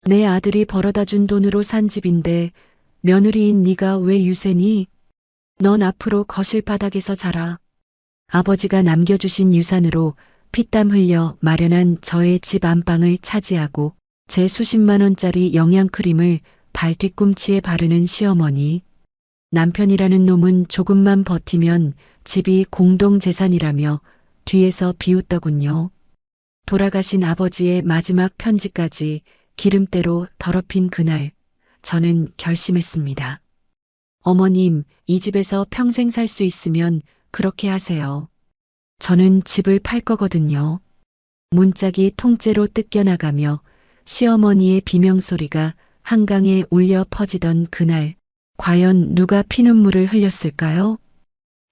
내 아들이 벌어다 준 돈으로 산 집인데 며느리인 네가 왜 유세니? 넌 앞으로 거실 바닥에서 자라. 아버지가 남겨주신 유산으로 피땀 흘려 마련한 저의 집 안방을 차지하고 제 수십만 원짜리 영양크림을 발 뒤꿈치에 바르는 시어머니. 남편이라는 놈은 조금만 버티면 집이 공동재산이라며 뒤에서 비웃더군요. 돌아가신 아버지의 마지막 편지까지 기름때로 더럽힌 그날, 저는 결심했습니다. 어머님, 이 집에서 평생 살 수 있으면 그렇게 하세요. 저는 집을 팔 거거든요. 문짝이 통째로 뜯겨나가며 시어머니의 비명소리가 한강에 울려 퍼지던 그날, 과연 누가 피눈물을 흘렸을까요?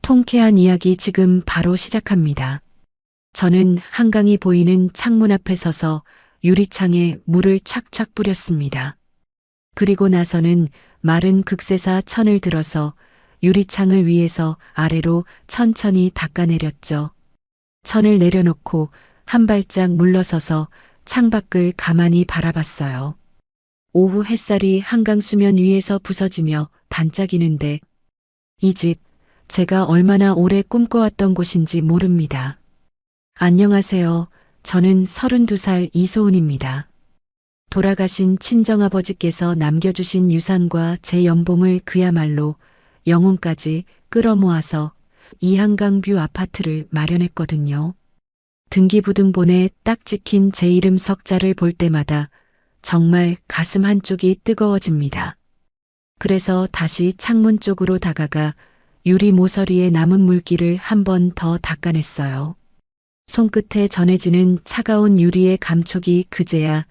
통쾌한 이야기 지금 바로 시작합니다. 저는 한강이 보이는 창문 앞에 서서 유리창에 물을 착착 뿌렸습니다. 그리고 나서는 마른 극세사 천을 들어서 유리창을 위에서 아래로 천천히 닦아내렸죠. 천을 내려놓고 한 발짝 물러서서 창밖을 가만히 바라봤어요. 오후 햇살이 한강 수면 위에서 부서지며 반짝이는데 이 집, 제가 얼마나 오래 꿈꿔왔던 곳인지 모릅니다. 안녕하세요. 저는 32살 이소은입니다. 돌아가신 친정아버지께서 남겨주신 유산과 제 연봉을 그야말로 영혼까지 끌어모아서 이 한강뷰 아파트를 마련했거든요. 등기부등본에 딱 찍힌 제 이름 석자를 볼 때마다 정말 가슴 한쪽이 뜨거워집니다. 그래서 다시 창문 쪽으로 다가가 유리 모서리에 남은 물기를 한 번 더 닦아냈어요. 손끝에 전해지는 차가운 유리의 감촉이 그제야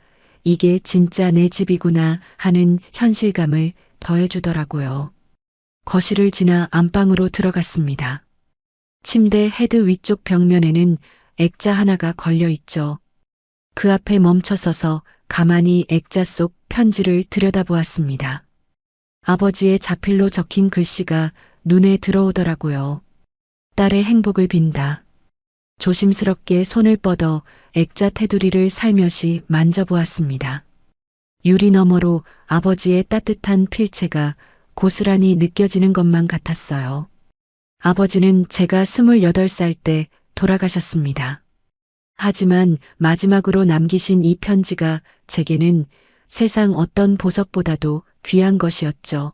이게 진짜 내 집이구나 하는 현실감을 더해주더라고요. 거실을 지나 안방으로 들어갔습니다. 침대 헤드 위쪽 벽면에는 액자 하나가 걸려 있죠. 그 앞에 멈춰서서 가만히 액자 속 편지를 들여다보았습니다. 아버지의 자필로 적힌 글씨가 눈에 들어오더라고요. 딸의 행복을 빈다. 조심스럽게 손을 뻗어 액자 테두리를 살며시 만져보았습니다. 유리 너머로 아버지의 따뜻한 필체가 고스란히 느껴지는 것만 같았어요. 아버지는 제가 28살 때 돌아가셨습니다. 하지만 마지막으로 남기신 이 편지가 제게는 세상 어떤 보석보다도 귀한 것이었죠.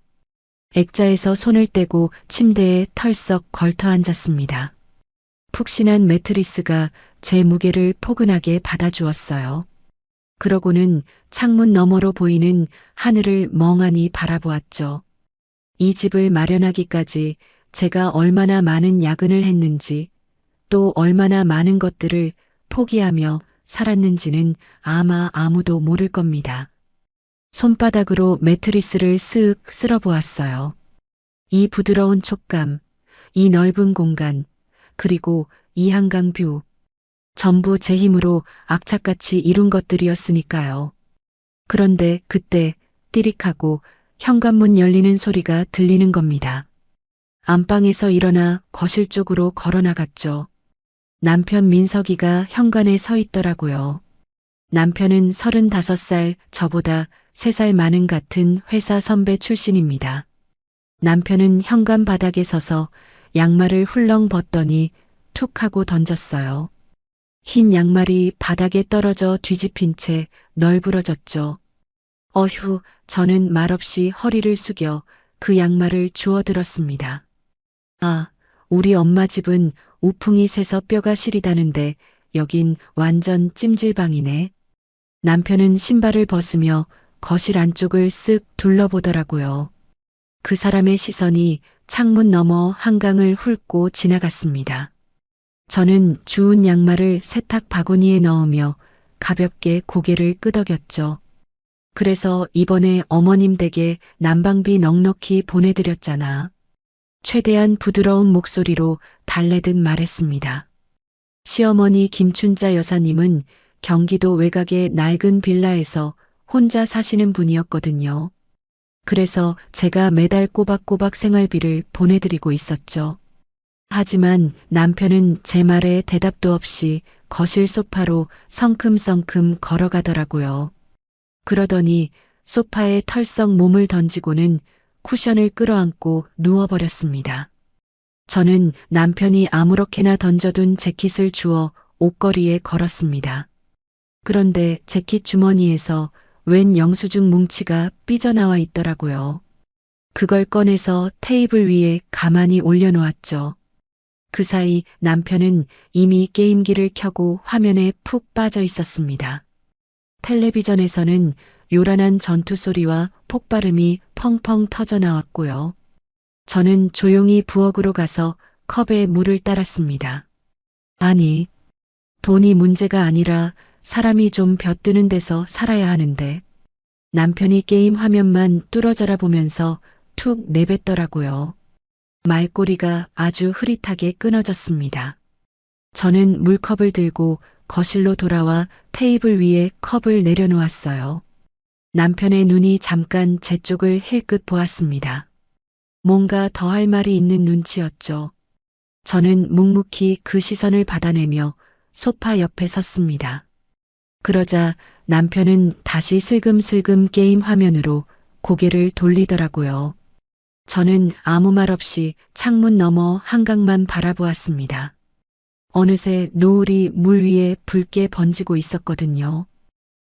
액자에서 손을 떼고 침대에 털썩 걸터 앉았습니다. 푹신한 매트리스가 제 무게를 포근하게 받아주었어요. 그러고는 창문 너머로 보이는 하늘을 멍하니 바라보았죠. 이 집을 마련하기까지 제가 얼마나 많은 야근을 했는지, 또 얼마나 많은 것들을 포기하며 살았는지는 아마 아무도 모를 겁니다. 손바닥으로 매트리스를 쓱 쓸어보았어요. 이 부드러운 촉감, 이 넓은 공간, 그리고 이 한강 뷰, 전부 제 힘으로 악착같이 이룬 것들이었으니까요. 그런데 그때 띠릭하고 현관문 열리는 소리가 들리는 겁니다. 안방에서 일어나 거실 쪽으로 걸어나갔죠. 남편 민석이가 현관에 서 있더라고요. 남편은 35살, 저보다 3살 많은 같은 회사 선배 출신입니다. 남편은 현관 바닥에 서서 양말을 훌렁 벗더니 툭 하고 던졌어요. 흰 양말이 바닥에 떨어져 뒤집힌 채 널브러졌죠. 어휴, 저는 말없이 허리를 숙여 그 양말을 주워들었습니다. 아, 우리 엄마 집은 우풍이 새서 뼈가 시리다는데 여긴 완전 찜질방이네. 남편은 신발을 벗으며 거실 안쪽을 쓱 둘러보더라고요. 그 사람의 시선이 창문 너머 한강을 훑고 지나갔습니다. 저는 주운 양말을 세탁 바구니에 넣으며 가볍게 고개를 끄덕였죠. 그래서 이번에 어머님 댁에 난방비 넉넉히 보내드렸잖아. 최대한 부드러운 목소리로 달래듯 말했습니다. 시어머니 김춘자 여사님은 경기도 외곽의 낡은 빌라에서 혼자 사시는 분이었거든요. 그래서 제가 매달 꼬박꼬박 생활비를 보내드리고 있었죠. 하지만 남편은 제 말에 대답도 없이 거실 소파로 성큼성큼 걸어가더라고요. 그러더니 소파에 털썩 몸을 던지고는 쿠션을 끌어안고 누워버렸습니다. 저는 남편이 아무렇게나 던져둔 재킷을 주워 옷걸이에 걸었습니다. 그런데 재킷 주머니에서 웬 영수증 뭉치가 삐져나와 있더라고요. 그걸 꺼내서 테이블 위에 가만히 올려놓았죠. 그 사이 남편은 이미 게임기를 켜고 화면에 푹 빠져 있었습니다. 텔레비전에서는 요란한 전투 소리와 폭발음이 펑펑 터져 나왔고요. 저는 조용히 부엌으로 가서 컵에 물을 따랐습니다. 아니, 돈이 문제가 아니라 사람이 좀 벼뜨는 데서 살아야 하는데 남편이 게임 화면만 뚫어져라 보면서 툭 내뱉더라고요. 말꼬리가 아주 흐릿하게 끊어졌습니다. 저는 물컵을 들고 거실로 돌아와 테이블 위에 컵을 내려놓았어요. 남편의 눈이 잠깐 제 쪽을 힐끗 보았습니다. 뭔가 더 할 말이 있는 눈치였죠. 저는 묵묵히 그 시선을 받아내며 소파 옆에 섰습니다. 그러자 남편은 다시 슬금슬금 게임 화면으로 고개를 돌리더라고요. 저는 아무 말 없이 창문 너머 한강만 바라보았습니다. 어느새 노을이 물 위에 붉게 번지고 있었거든요.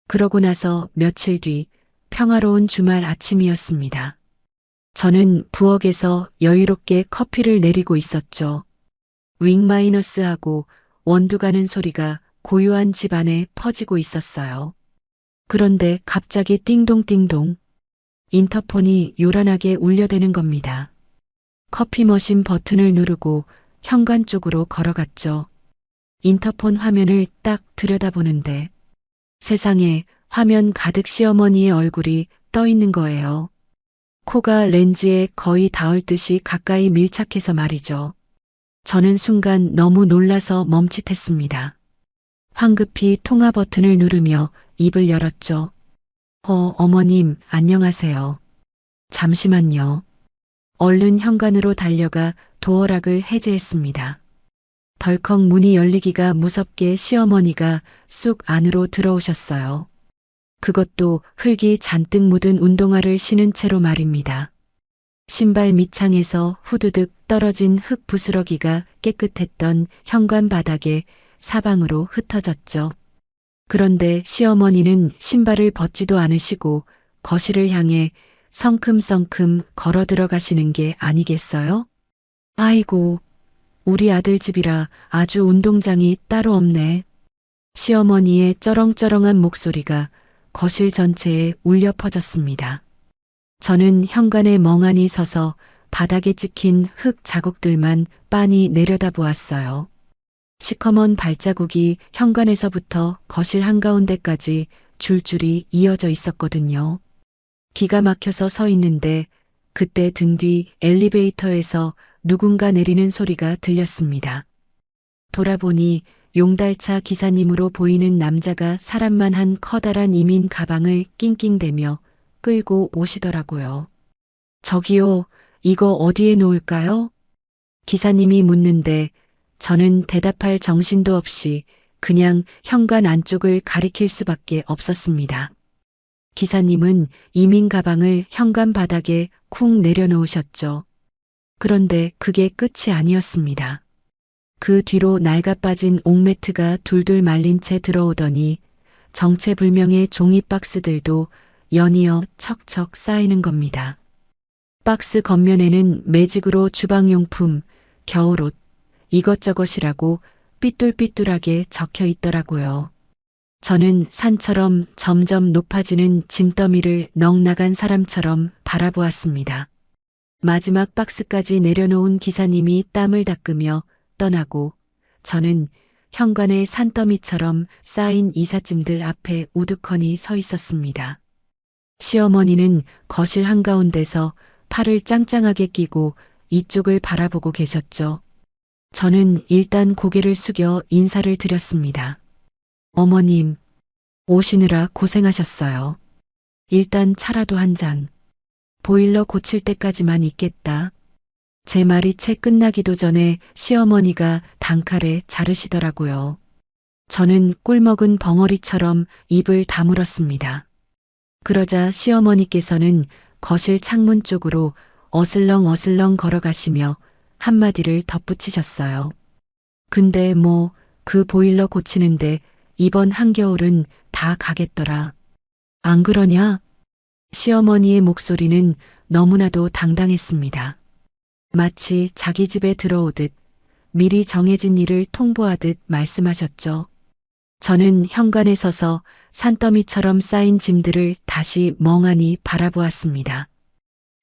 그러고 나서 며칠 뒤 평화로운 주말 아침이었습니다. 저는 부엌에서 여유롭게 커피를 내리고 있었죠. 윙마이너스하고 원두 가는 소리가 고요한 집안에 퍼지고 있었어요. 그런데 갑자기 띵동띵동 인터폰이 요란하게 울려대는 겁니다. 커피 머신 버튼을 누르고 현관 쪽으로 걸어갔죠. 인터폰 화면을 딱 들여다보는데 세상에 화면 가득 시어머니의 얼굴이 떠 있는 거예요. 코가 렌즈에 거의 닿을 듯이 가까이 밀착해서 말이죠. 저는 순간 너무 놀라서 멈칫했습니다. 황급히 통화 버튼을 누르며 입을 열었죠. 어머님, 안녕하세요. 잠시만요. 얼른 현관으로 달려가 도어락을 해제했습니다. 덜컥 문이 열리기가 무섭게 시어머니가 쑥 안으로 들어오셨어요. 그것도 흙이 잔뜩 묻은 운동화를 신은 채로 말입니다. 신발 밑창에서 후두득 떨어진 흙 부스러기가 깨끗했던 현관 바닥에 사방으로 흩어졌죠. 그런데 시어머니는 신발을 벗지도 않으시고 거실을 향해 성큼성큼 걸어 들어가시는 게 아니겠어요? 아이고, 우리 아들 집이라 아주 운동장이 따로 없네. 시어머니의 쩌렁쩌렁한 목소리가 거실 전체에 울려 퍼졌습니다. 저는 현관에 멍하니 서서 바닥에 찍힌 흙 자국들만 빤히 내려다보았어요. 시커먼 발자국이 현관에서부터 거실 한가운데까지 줄줄이 이어져 있었거든요. 기가 막혀서 서 있는데 그때 등 뒤 엘리베이터에서 누군가 내리는 소리가 들렸습니다. 돌아보니 용달차 기사님으로 보이는 남자가 사람만 한 커다란 이민 가방을 낑낑대며 끌고 오시더라고요. 저기요, 이거 어디에 놓을까요? 기사님이 묻는데 저는 대답할 정신도 없이 그냥 현관 안쪽을 가리킬 수밖에 없었습니다. 기사님은 이민 가방을 현관 바닥에 쿵 내려놓으셨죠. 그런데 그게 끝이 아니었습니다. 그 뒤로 낡아빠진 옥매트가 둘둘 말린 채 들어오더니 정체불명의 종이 박스들도 연이어 척척 쌓이는 겁니다. 박스 겉면에는 매직으로 주방용품, 겨울옷, 이것저것이라고 삐뚤삐뚤하게 적혀 있더라고요. 저는 산처럼 점점 높아지는 짐더미를 넋나간 사람처럼 바라보았습니다. 마지막 박스까지 내려놓은 기사님이 땀을 닦으며 떠나고 저는 현관의 산더미처럼 쌓인 이삿짐들 앞에 우두커니 서 있었습니다. 시어머니는 거실 한가운데서 팔을 짱짱하게 끼고 이쪽을 바라보고 계셨죠. 저는 일단 고개를 숙여 인사를 드렸습니다. 어머님, 오시느라 고생하셨어요. 일단 차라도 한 잔. 보일러 고칠 때까지만 있겠다. 제 말이 채 끝나기도 전에 시어머니가 단칼에 자르시더라고요. 저는 꿀먹은 벙어리처럼 입을 다물었습니다. 그러자 시어머니께서는 거실 창문 쪽으로 어슬렁어슬렁 걸어가시며 한마디를 덧붙이셨어요. 근데 뭐, 그 보일러 고치는데 이번 한겨울은 다 가겠더라. 안 그러냐? 시어머니의 목소리는 너무나도 당당했습니다. 마치 자기 집에 들어오듯 미리 정해진 일을 통보하듯 말씀하셨죠. 저는 현관에 서서 산더미처럼 쌓인 짐들을 다시 멍하니 바라보았습니다.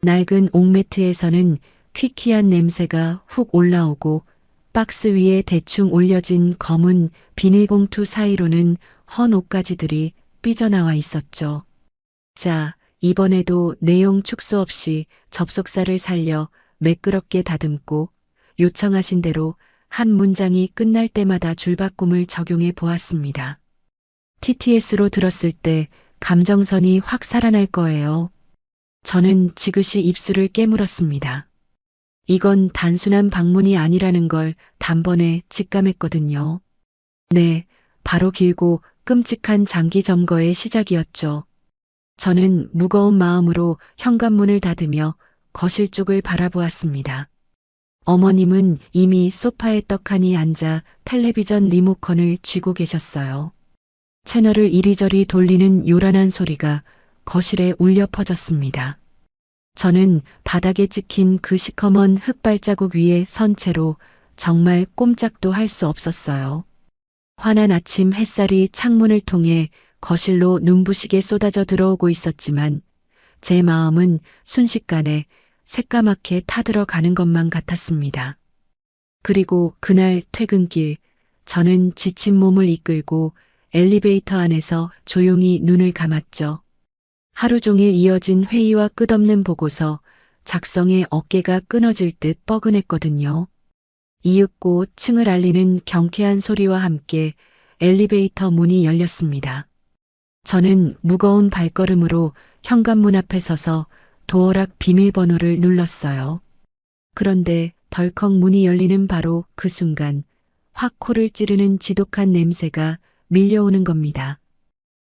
낡은 옥매트에서는 퀴퀴한 냄새가 훅 올라오고 박스 위에 대충 올려진 검은 비닐봉투 사이로는 헌 옷가지들이 삐져나와 있었죠. 자, 이번에도 내용 축소 없이 접속사를 살려 매끄럽게 다듬고 요청하신 대로 한 문장이 끝날 때마다 줄바꿈을 적용해 보았습니다. TTS로 들었을 때 감정선이 확 살아날 거예요. 저는 지그시 입술을 깨물었습니다. 이건 단순한 방문이 아니라는 걸 단번에 직감했거든요. 네, 바로 길고 끔찍한 장기 점거의 시작이었죠. 저는 무거운 마음으로 현관문을 닫으며 거실 쪽을 바라보았습니다. 어머님은 이미 소파에 떡하니 앉아 텔레비전 리모컨을 쥐고 계셨어요. 채널을 이리저리 돌리는 요란한 소리가 거실에 울려 퍼졌습니다. 저는 바닥에 찍힌 그 시커먼 흙발자국 위에 선 채로 정말 꼼짝도 할 수 없었어요. 환한 아침 햇살이 창문을 통해 거실로 눈부시게 쏟아져 들어오고 있었지만 제 마음은 순식간에 새까맣게 타들어가는 것만 같았습니다. 그리고 그날 퇴근길 저는 지친 몸을 이끌고 엘리베이터 안에서 조용히 눈을 감았죠. 하루 종일 이어진 회의와 끝없는 보고서 작성에 어깨가 끊어질 듯 뻐근했거든요. 이윽고 층을 알리는 경쾌한 소리와 함께 엘리베이터 문이 열렸습니다. 저는 무거운 발걸음으로 현관문 앞에 서서 도어락 비밀번호를 눌렀어요. 그런데 덜컥 문이 열리는 바로 그 순간 확 코를 찌르는 지독한 냄새가 밀려오는 겁니다.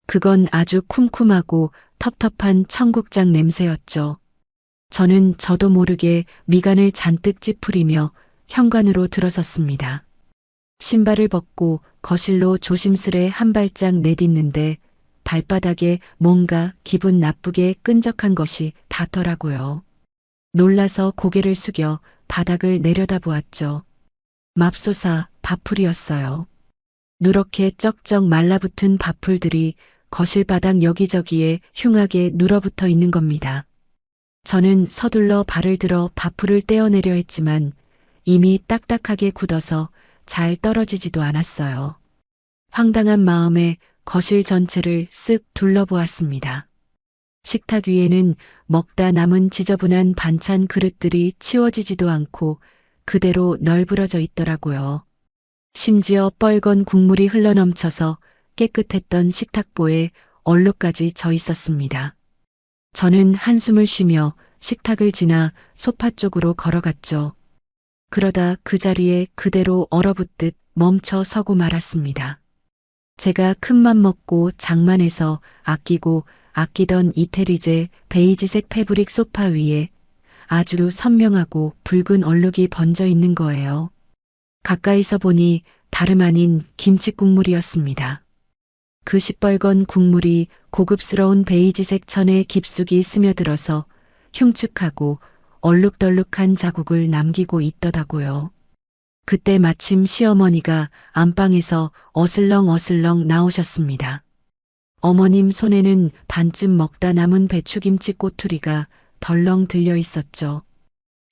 그건 아주 쿰쿰하고 텁텁한 청국장 냄새였죠. 저는 저도 모르게 미간을 잔뜩 찌푸리며 현관으로 들어섰습니다. 신발을 벗고 거실로 조심스레 한 발짝 내딛는데 발바닥에 뭔가 기분 나쁘게 끈적한 것이 닿더라고요. 놀라서 고개를 숙여 바닥을 내려다보았죠. 맙소사 밥풀이었어요. 누렇게 쩍쩍 말라붙은 밥풀들이 거실 바닥 여기저기에 흉하게 눌어붙어 있는 겁니다. 저는 서둘러 발을 들어 밥풀을 떼어내려 했지만 이미 딱딱하게 굳어서 잘 떨어지지도 않았어요. 황당한 마음에 거실 전체를 쓱 둘러보았습니다. 식탁 위에는 먹다 남은 지저분한 반찬 그릇들이 치워지지도 않고 그대로 널브러져 있더라고요. 심지어 뻘건 국물이 흘러넘쳐서 깨끗했던 식탁보에 얼룩까지 져 있었습니다. 저는 한숨을 쉬며 식탁을 지나 소파 쪽으로 걸어갔죠. 그러다 그 자리에 그대로 얼어붙듯 멈춰 서고 말았습니다. 제가 큰맘 먹고 장만해서 아끼던 이태리제 베이지색 패브릭 소파 위에 아주 선명하고 붉은 얼룩이 번져 있는 거예요. 가까이서 보니 다름 아닌 김치 국물이었습니다. 그 시뻘건 국물이 고급스러운 베이지색 천에 깊숙이 스며들어서 흉측하고 얼룩덜룩한 자국을 남기고 있더라고요. 그때 마침 시어머니가 안방에서 어슬렁어슬렁 나오셨습니다. 어머님 손에는 반쯤 먹다 남은 배추김치 꼬투리가 덜렁 들려 있었죠.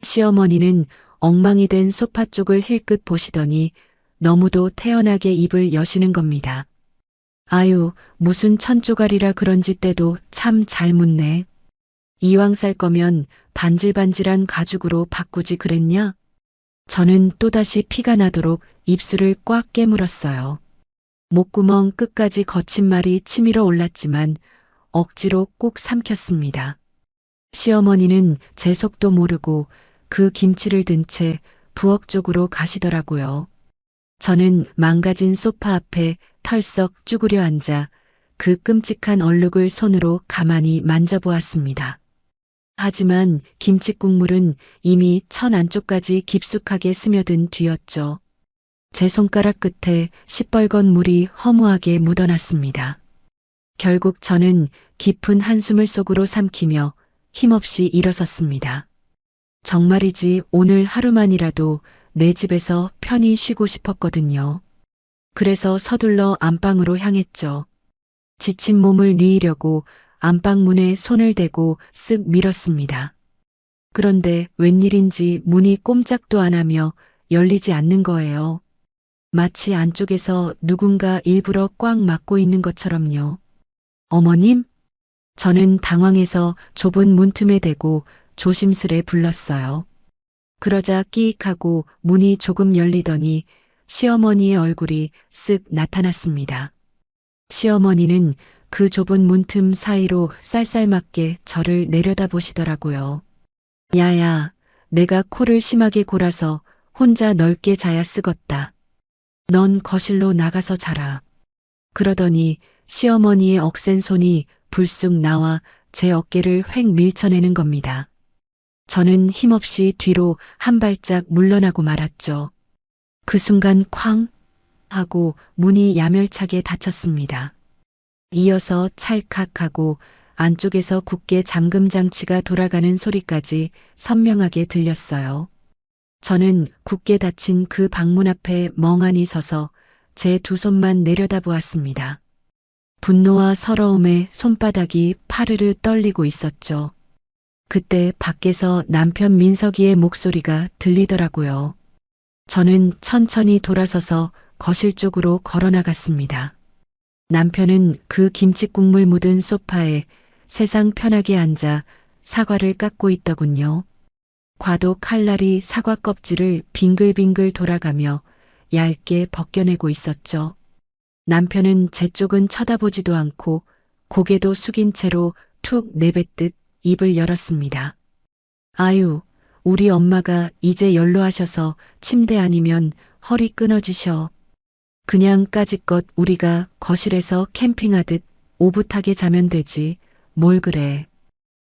시어머니는 엉망이 된 소파 쪽을 힐끗 보시더니 너무도 태연하게 입을 여시는 겁니다. 아유, 무슨 천조갈이라 그런지 때도 참 잘 묻네. 이왕 살 거면 반질반질한 가죽으로 바꾸지 그랬냐? 저는 또다시 피가 나도록 입술을 꽉 깨물었어요. 목구멍 끝까지 거친 말이 치밀어 올랐지만 억지로 꾹 삼켰습니다. 시어머니는 제 속도 모르고 그 김치를 든 채 부엌 쪽으로 가시더라고요. 저는 망가진 소파 앞에 털썩 쭈그려 앉아 그 끔찍한 얼룩을 손으로 가만히 만져보았습니다. 하지만 김치 국물은 이미 천 안쪽까지 깊숙하게 스며든 뒤였죠. 제 손가락 끝에 시뻘건 물이 허무하게 묻어났습니다. 결국 저는 깊은 한숨을 속으로 삼키며 힘없이 일어섰습니다. 정말이지 오늘 하루만이라도 내 집에서 편히 쉬고 싶었거든요. 그래서 서둘러 안방으로 향했죠. 지친 몸을 뉘으려고 안방 문에 손을 대고 쓱 밀었습니다. 그런데 웬일인지 문이 꼼짝도 안 하며 열리지 않는 거예요. 마치 안쪽에서 누군가 일부러 꽉 막고 있는 것처럼요. 어머님? 저는 당황해서 좁은 문틈에 대고 조심스레 불렀어요. 그러자 끼익하고 문이 조금 열리더니 시어머니의 얼굴이 쓱 나타났습니다. 시어머니는 그 좁은 문틈 사이로 쌀쌀맞게 저를 내려다보시더라고요. 야야, 내가 코를 심하게 골아서 혼자 넓게 자야 쓰겄다. 넌 거실로 나가서 자라. 그러더니 시어머니의 억센 손이 불쑥 나와 제 어깨를 획 밀쳐내는 겁니다. 저는 힘없이 뒤로 한 발짝 물러나고 말았죠. 그 순간 쾅 하고 문이 야멸차게 닫혔습니다. 이어서 찰칵하고 안쪽에서 굳게 잠금 장치가 돌아가는 소리까지 선명하게 들렸어요. 저는 굳게 닫힌 그 방문 앞에 멍하니 서서 제 두 손만 내려다보았습니다. 분노와 서러움에 손바닥이 파르르 떨리고 있었죠. 그때 밖에서 남편 민석이의 목소리가 들리더라고요. 저는 천천히 돌아서서 거실 쪽으로 걸어나갔습니다. 남편은 그 김칫국물 묻은 소파에 세상 편하게 앉아 사과를 깎고 있더군요. 과도 칼날이 사과 껍질을 빙글빙글 돌아가며 얇게 벗겨내고 있었죠. 남편은 제 쪽은 쳐다보지도 않고 고개도 숙인 채로 툭 내뱉듯 입을 열었습니다. 아유, 우리 엄마가 이제 연로하셔서 침대 아니면 허리 끊어지셔. 그냥 까짓것 우리가 거실에서 캠핑하듯 오붓하게 자면 되지. 뭘 그래.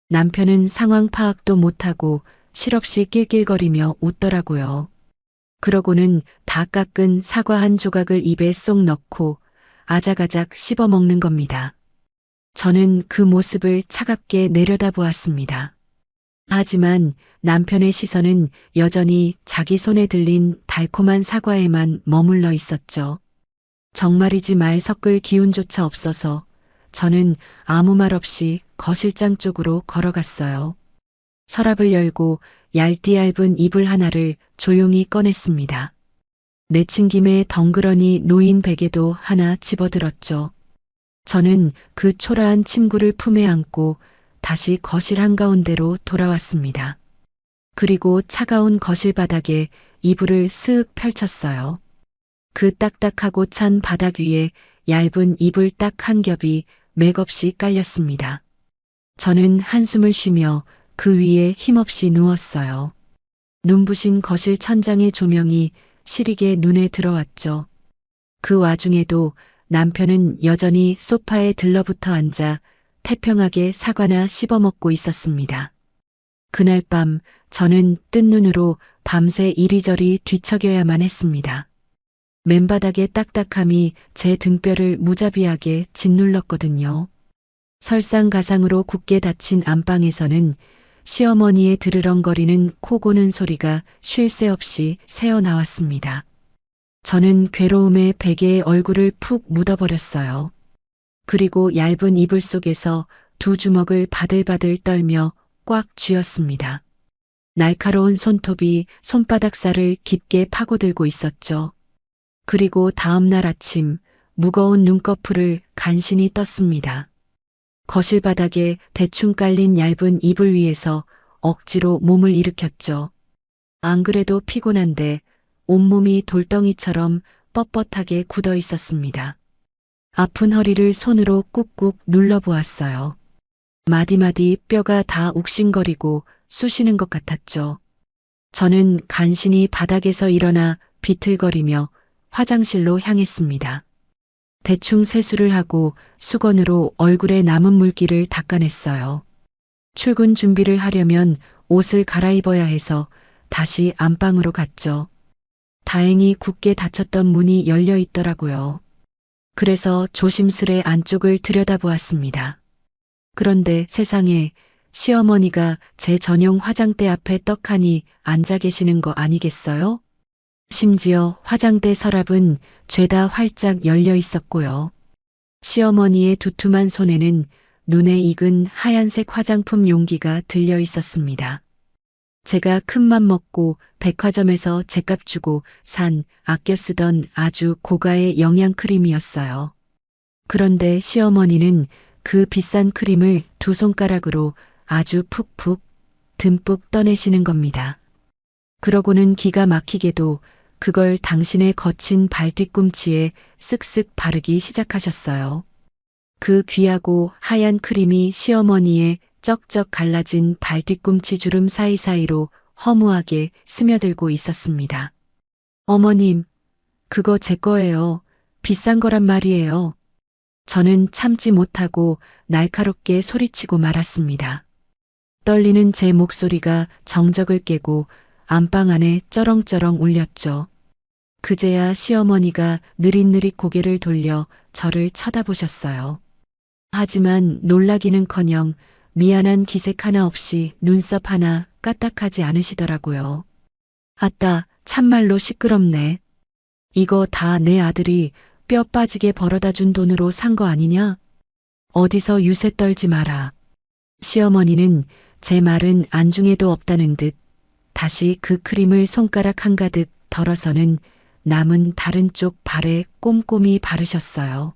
남편은 상황 파악도 못하고 실없이 낄낄거리며 웃더라고요. 그러고는 다 깎은 사과 한 조각을 입에 쏙 넣고 아작아작 씹어먹는 겁니다. 저는 그 모습을 차갑게 내려다보았습니다. 하지만 남편의 시선은 여전히 자기 손에 들린 달콤한 사과에만 머물러 있었죠. 정말이지 말 섞을 기운조차 없어서 저는 아무 말 없이 거실장 쪽으로 걸어갔어요. 서랍을 열고 얇디 얇은 이불 하나를 조용히 꺼냈습니다. 내친김에 덩그러니 놓인 베개도 하나 집어들었죠. 저는 그 초라한 침구를 품에 안고 다시 거실 한가운데로 돌아왔습니다. 그리고 차가운 거실 바닥에 이불을 쓱 펼쳤어요. 그 딱딱하고 찬 바닥 위에 얇은 이불 딱 한 겹이 맥없이 깔렸습니다. 저는 한숨을 쉬며 그 위에 힘없이 누웠어요. 눈부신 거실 천장의 조명이 시리게 눈에 들어왔죠. 그 와중에도 남편은 여전히 소파에 들러붙어 앉아 태평하게 사과나 씹어먹고 있었습니다. 그날 밤 저는 뜬 눈으로 밤새 이리저리 뒤척여야만 했습니다. 맨바닥의 딱딱함이 제 등뼈를 무자비하게 짓눌렀거든요. 설상가상으로 굳게 닫힌 안방에서는 시어머니의 드르렁거리는 코 고는 소리가 쉴 새 없이 새어나왔습니다. 저는 괴로움에 베개에 얼굴을 푹 묻어버렸어요. 그리고 얇은 이불 속에서 두 주먹을 바들바들 떨며 꽉 쥐었습니다. 날카로운 손톱이 손바닥 살을 깊게 파고들고 있었죠. 그리고 다음 날 아침 무거운 눈꺼풀을 간신히 떴습니다. 거실 바닥에 대충 깔린 얇은 이불 위에서 억지로 몸을 일으켰죠. 안 그래도 피곤한데 온몸이 돌덩이처럼 뻣뻣하게 굳어 있었습니다. 아픈 허리를 손으로 꾹꾹 눌러보았어요. 마디마디 뼈가 다 욱신거리고 쑤시는 것 같았죠. 저는 간신히 바닥에서 일어나 비틀거리며 화장실로 향했습니다. 대충 세수를 하고 수건으로 얼굴에 남은 물기를 닦아냈어요. 출근 준비를 하려면 옷을 갈아입어야 해서 다시 안방으로 갔죠. 다행히 굳게 닫혔던 문이 열려 있더라고요. 그래서 조심스레 안쪽을 들여다보았습니다. 그런데 세상에, 시어머니가 제 전용 화장대 앞에 떡하니 앉아 계시는 거 아니겠어요? 심지어 화장대 서랍은 죄다 활짝 열려 있었고요. 시어머니의 두툼한 손에는 눈에 익은 하얀색 화장품 용기가 들려 있었습니다. 제가 큰맘 먹고 백화점에서 제값 주고 산 아껴 쓰던 아주 고가의 영양 크림이었어요. 그런데 시어머니는 그 비싼 크림을 두 손가락으로 아주 푹푹 듬뿍 떠내시는 겁니다. 그러고는 기가 막히게도 그걸 당신의 거친 발뒤꿈치에 쓱쓱 바르기 시작하셨어요. 그 귀하고 하얀 크림이 시어머니의 쩍쩍 갈라진 발뒤꿈치 주름 사이사이로 허무하게 스며들고 있었습니다. 어머님, 그거 제 거예요. 비싼 거란 말이에요. 저는 참지 못하고 날카롭게 소리치고 말았습니다. 떨리는 제 목소리가 정적을 깨고 안방 안에 쩌렁쩌렁 울렸죠. 그제야 시어머니가 느릿느릿 고개를 돌려 저를 쳐다보셨어요. 하지만 놀라기는커녕 미안한 기색 하나 없이 눈썹 하나 까딱하지 않으시더라고요. 아따, 참말로 시끄럽네. 이거 다 내 아들이 뼈 빠지게 벌어다 준 돈으로 산 거 아니냐? 어디서 유세 떨지 마라. 시어머니는 제 말은 안중에도 없다는 듯 다시 그 크림을 손가락 한가득 덜어서는 남은 다른 쪽 발에 꼼꼼히 바르셨어요.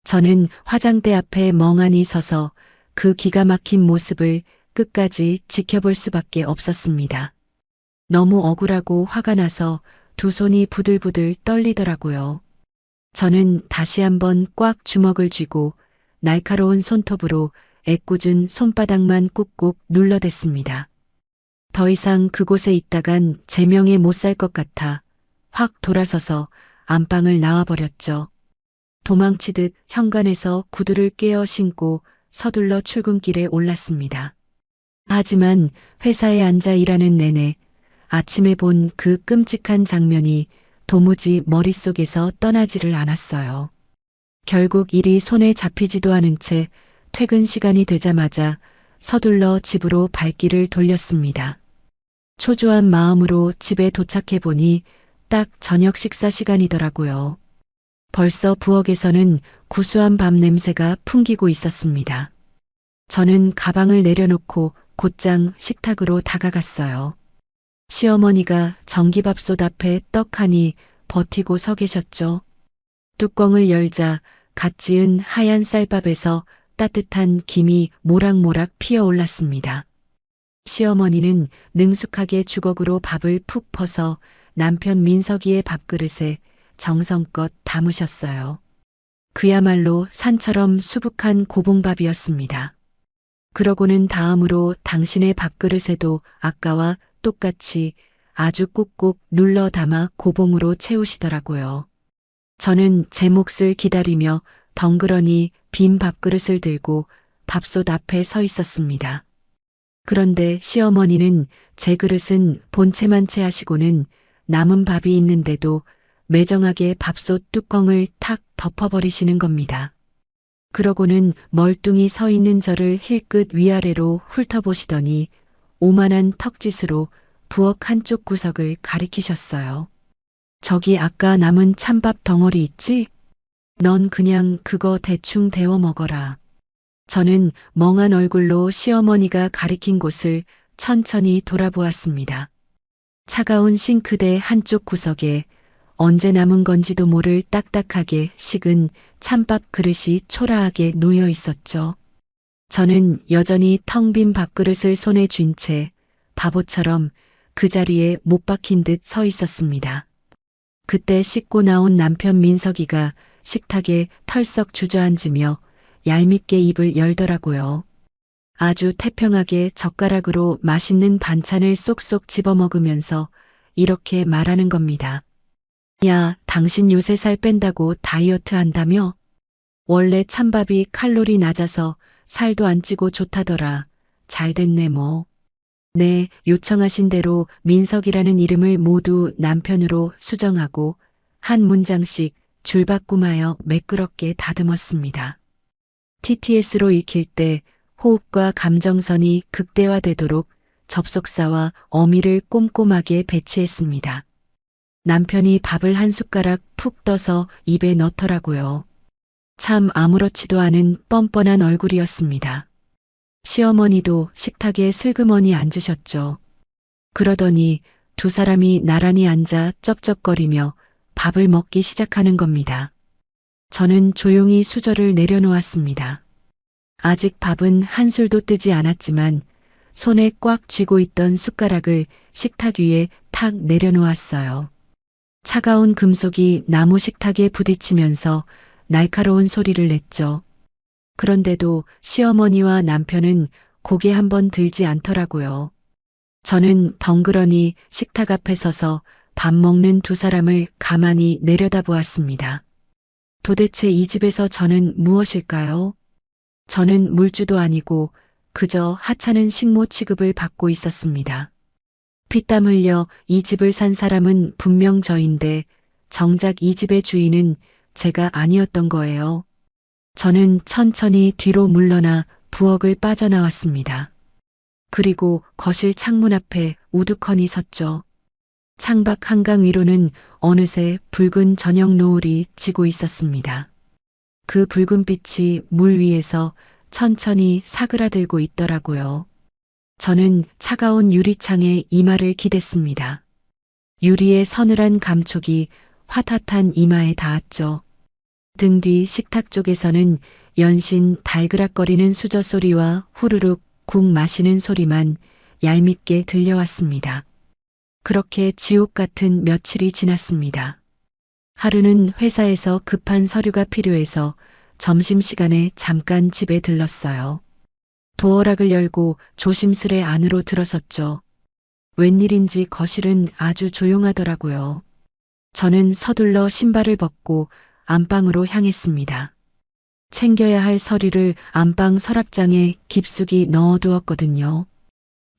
저는 화장대 앞에 멍하니 서서 그 기가 막힌 모습을 끝까지 지켜볼 수밖에 없었습니다. 너무 억울하고 화가 나서 두 손이 부들부들 떨리더라고요. 저는 다시 한번 꽉 주먹을 쥐고 날카로운 손톱으로 애꿎은 손바닥만 꾹꾹 눌러댔습니다. 더 이상 그곳에 있다간 제명에 못 살 것 같아 확 돌아서서 안방을 나와버렸죠. 도망치듯 현관에서 구두를 꿰어 신고 서둘러 출근길에 올랐습니다. 하지만 회사에 앉아 일하는 내내 아침에 본 그 끔찍한 장면이 도무지 머릿속에서 떠나지를 않았어요. 결국 일이 손에 잡히지도 않은 채 퇴근 시간이 되자마자 서둘러 집으로 발길을 돌렸습니다. 초조한 마음으로 집에 도착해 보니 딱 저녁 식사 시간이더라고요. 벌써 부엌에서는 구수한 밥 냄새가 풍기고 있었습니다. 저는 가방을 내려놓고 곧장 식탁으로 다가갔어요. 시어머니가 전기밥솥 앞에 떡하니 버티고 서 계셨죠. 뚜껑을 열자 갓 지은 하얀 쌀밥에서 따뜻한 김이 모락모락 피어올랐습니다. 시어머니는 능숙하게 주걱으로 밥을 푹 퍼서 남편 민석이의 밥그릇에 정성껏 담으셨어요. 그야말로 산처럼 수북한 고봉밥이었습니다. 그러고는 다음으로 당신의 밥그릇에도 아까와 똑같이 아주 꾹꾹 눌러 담아 고봉으로 채우시더라고요. 저는 제 몫을 기다리며 덩그러니 빈 밥그릇을 들고 밥솥 앞에 서 있었습니다. 그런데 시어머니는 제 그릇은 본체만 채하시고는 남은 밥이 있는데도 매정하게 밥솥 뚜껑을 탁 덮어버리시는 겁니다. 그러고는 멀뚱히 서 있는 저를 힐끗 위아래로 훑어보시더니 오만한 턱짓으로 부엌 한쪽 구석을 가리키셨어요. 저기 아까 남은 찬밥 덩어리 있지? 넌 그냥 그거 대충 데워 먹어라. 저는 멍한 얼굴로 시어머니가 가리킨 곳을 천천히 돌아보았습니다. 차가운 싱크대 한쪽 구석에 언제 남은 건지도 모를 딱딱하게 식은 찬밥 그릇이 초라하게 놓여 있었죠. 저는 여전히 텅 빈 밥그릇을 손에 쥔 채 바보처럼 그 자리에 못 박힌 듯 서 있었습니다. 그때 씻고 나온 남편 민석이가 식탁에 털썩 주저앉으며 얄밉게 입을 열더라고요. 아주 태평하게 젓가락으로 맛있는 반찬을 쏙쏙 집어먹으면서 이렇게 말하는 겁니다. 야, 당신 요새 살 뺀다고 다이어트 한다며? 원래 찬밥이 칼로리 낮아서 살도 안 찌고 좋다더라. 잘 됐네 뭐. 네, 요청하신 대로 민석이라는 이름을 모두 남편으로 수정하고 한 문장씩 줄바꿈하여 매끄럽게 다듬었습니다. TTS로 익힐 때 호흡과 감정선이 극대화되도록 접속사와 어미를 꼼꼼하게 배치했습니다. 남편이 밥을 한 숟가락 푹 떠서 입에 넣더라고요. 참 아무렇지도 않은 뻔뻔한 얼굴이었습니다. 시어머니도 식탁에 슬그머니 앉으셨죠. 그러더니 두 사람이 나란히 앉아 쩝쩝거리며 밥을 먹기 시작하는 겁니다. 저는 조용히 수저를 내려놓았습니다. 아직 밥은 한 술도 뜨지 않았지만 손에 꽉 쥐고 있던 숟가락을 식탁 위에 탁 내려놓았어요. 차가운 금속이 나무 식탁에 부딪히면서 날카로운 소리를 냈죠. 그런데도 시어머니와 남편은 고개 한번 들지 않더라고요. 저는 덩그러니 식탁 앞에 서서 밥 먹는 두 사람을 가만히 내려다보았습니다. 도대체 이 집에서 저는 무엇일까요? 저는 물주도 아니고 그저 하찮은 식모 취급을 받고 있었습니다. 피땀 흘려 이 집을 산 사람은 분명 저인데 정작 이 집의 주인은 제가 아니었던 거예요. 저는 천천히 뒤로 물러나 부엌을 빠져나왔습니다. 그리고 거실 창문 앞에 우두커니 섰죠. 창밖 한강 위로는 어느새 붉은 저녁 노을이 지고 있었습니다. 그 붉은 빛이 물 위에서 천천히 사그라들고 있더라고요. 저는 차가운 유리창에 이마를 기댔습니다. 유리의 서늘한 감촉이 화탓한 이마에 닿았죠. 등 뒤 식탁 쪽에서는 연신 달그락거리는 수저 소리와 후루룩 국 마시는 소리만 얄밉게 들려왔습니다. 그렇게 지옥 같은 며칠이 지났습니다. 하루는 회사에서 급한 서류가 필요해서 점심시간에 잠깐 집에 들렀어요. 도어락을 열고 조심스레 안으로 들어섰죠. 웬일인지 거실은 아주 조용하더라고요. 저는 서둘러 신발을 벗고 안방으로 향했습니다. 챙겨야 할 서류를 안방 서랍장에 깊숙이 넣어두었거든요.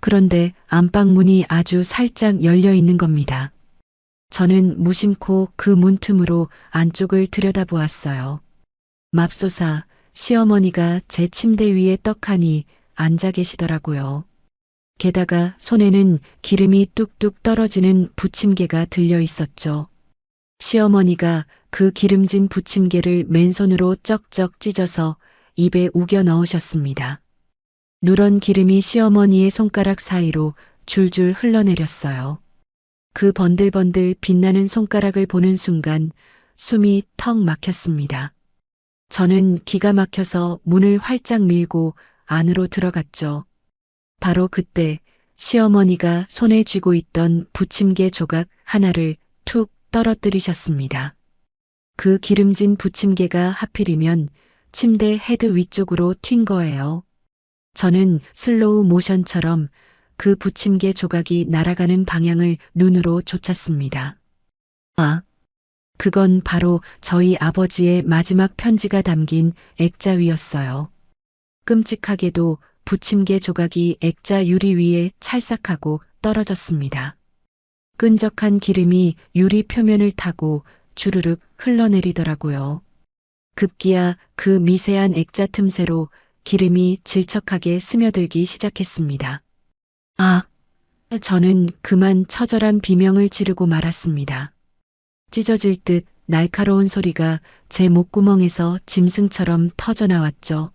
그런데 안방 문이 아주 살짝 열려 있는 겁니다. 저는 무심코 그 문틈으로 안쪽을 들여다보았어요. 맙소사, 시어머니가 제 침대 위에 떡하니 앉아 계시더라고요. 게다가 손에는 기름이 뚝뚝 떨어지는 부침개가 들려 있었죠. 시어머니가 그 기름진 부침개를 맨손으로 쩍쩍 찢어서 입에 우겨 넣으셨습니다. 누런 기름이 시어머니의 손가락 사이로 줄줄 흘러내렸어요. 그 번들번들 빛나는 손가락을 보는 순간 숨이 턱 막혔습니다. 저는 기가 막혀서 문을 활짝 밀고 안으로 들어갔죠. 바로 그때 시어머니가 손에 쥐고 있던 부침개 조각 하나를 툭 떨어뜨리셨습니다. 그 기름진 부침개가 하필이면 침대 헤드 위쪽으로 튄 거예요. 저는 슬로우 모션처럼 그 부침개 조각이 날아가는 방향을 눈으로 쫓았습니다. 아, 그건 바로 저희 아버지의 마지막 편지가 담긴 액자위였어요. 끔찍하게도 부침개 조각이 액자 유리 위에 찰싹하고 떨어졌습니다. 끈적한 기름이 유리 표면을 타고 주르륵 흘러내리더라고요. 급기야 그 미세한 액자 틈새로 기름이 질척하게 스며들기 시작했습니다. 아, 저는 그만 처절한 비명을 지르고 말았습니다. 찢어질 듯 날카로운 소리가 제 목구멍에서 짐승처럼 터져나왔죠.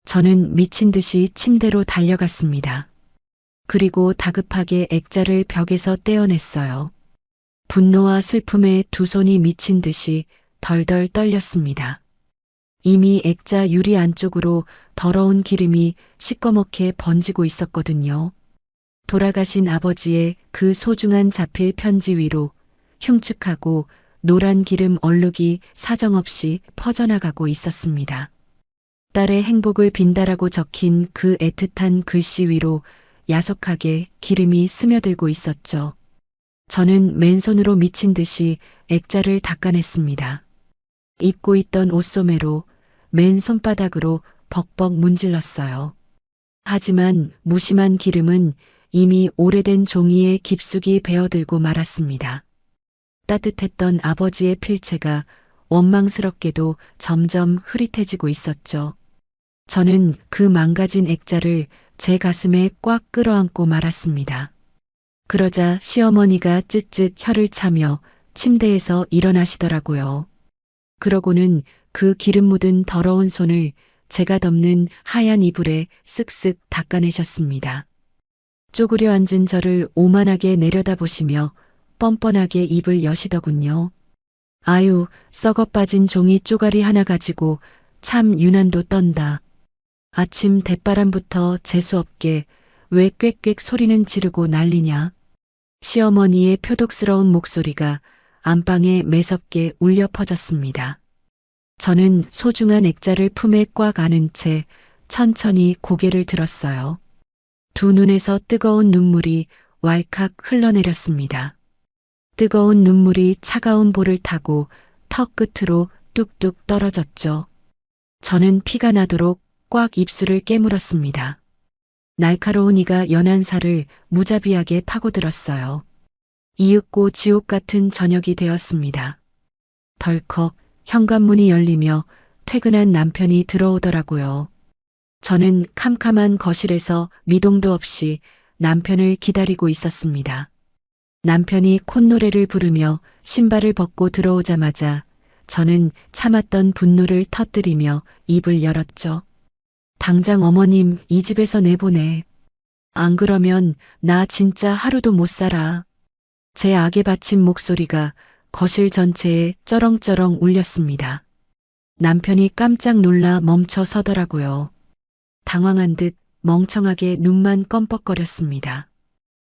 저는 미친 듯이 침대로 달려갔습니다. 그리고 다급하게 액자를 벽에서 떼어냈어요. 분노와 슬픔에 두 손이 미친 듯이 덜덜 떨렸습니다. 이미 액자 유리 안쪽으로 더러운 기름이 시꺼멓게 번지고 있었거든요. 돌아가신 아버지의 그 소중한 자필 편지 위로 흉측하고 노란 기름 얼룩이 사정없이 퍼져나가고 있었습니다. 딸의 행복을 빈다라고 적힌 그 애틋한 글씨 위로 야속하게 기름이 스며들고 있었죠. 저는 맨손으로 미친 듯이 액자를 닦아냈습니다. 입고 있던 옷소매로 맨 손바닥으로 벅벅 문질렀어요. 하지만 무심한 기름은 이미 오래된 종이에 깊숙이 배어들고 말았습니다. 따뜻했던 아버지의 필체가 원망스럽게도 점점 흐릿해지고 있었죠. 저는 그 망가진 액자를 제 가슴에 꽉 끌어안고 말았습니다. 그러자 시어머니가 쯧쯧 혀를 차며 침대에서 일어나시더라고요. 그러고는 그 기름 묻은 더러운 손을 제가 덮는 하얀 이불에 쓱쓱 닦아내셨습니다. 쪼그려 앉은 저를 오만하게 내려다보시며 뻔뻔하게 입을 여시더군요. 아유, 썩어 빠진 종이 쪼가리 하나 가지고 참 유난도 떤다. 아침 대바람부터 재수없게 왜 꽥꽥 소리는 지르고 난리냐. 시어머니의 표독스러운 목소리가 안방에 매섭게 울려 퍼졌습니다. 저는 소중한 액자를 품에 꽉 안은 채 천천히 고개를 들었어요. 두 눈에서 뜨거운 눈물이 왈칵 흘러내렸습니다. 뜨거운 눈물이 차가운 볼을 타고 턱 끝으로 뚝뚝 떨어졌죠. 저는 피가 나도록 꽉 입술을 깨물었습니다. 날카로운 이가 연한 살을 무자비하게 파고들었어요. 이윽고 지옥 같은 저녁이 되었습니다. 덜컥 현관문이 열리며 퇴근한 남편이 들어오더라고요. 저는 캄캄한 거실에서 미동도 없이 남편을 기다리고 있었습니다. 남편이 콧노래를 부르며 신발을 벗고 들어오자마자 저는 참았던 분노를 터뜨리며 입을 열었죠. 당장 어머님 이 집에서 내보내. 안 그러면 나 진짜 하루도 못 살아. 제 악에 바친 목소리가 거실 전체에 쩌렁쩌렁 울렸습니다. 남편이 깜짝 놀라 멈춰 서더라고요. 당황한 듯 멍청하게 눈만 껌뻑거렸습니다.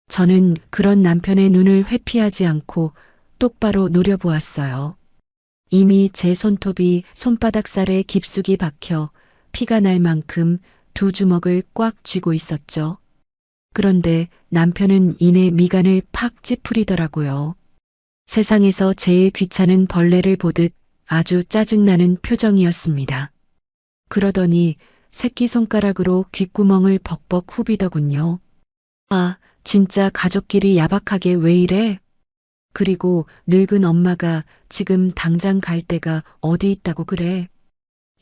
저는 그런 남편의 눈을 회피하지 않고 똑바로 노려보았어요. 이미 제 손톱이 손바닥 살에 깊숙이 박혀 피가 날 만큼 두 주먹을 꽉 쥐고 있었죠. 그런데 남편은 이내 미간을 팍 찌푸리더라고요. 세상에서 제일 귀찮은 벌레를 보듯 아주 짜증나는 표정이었습니다. 그러더니 새끼손가락으로 귓구멍을 벅벅 후비더군요. 아, 진짜 가족끼리 야박하게 왜 이래? 그리고 늙은 엄마가 지금 당장 갈 데가 어디 있다고 그래?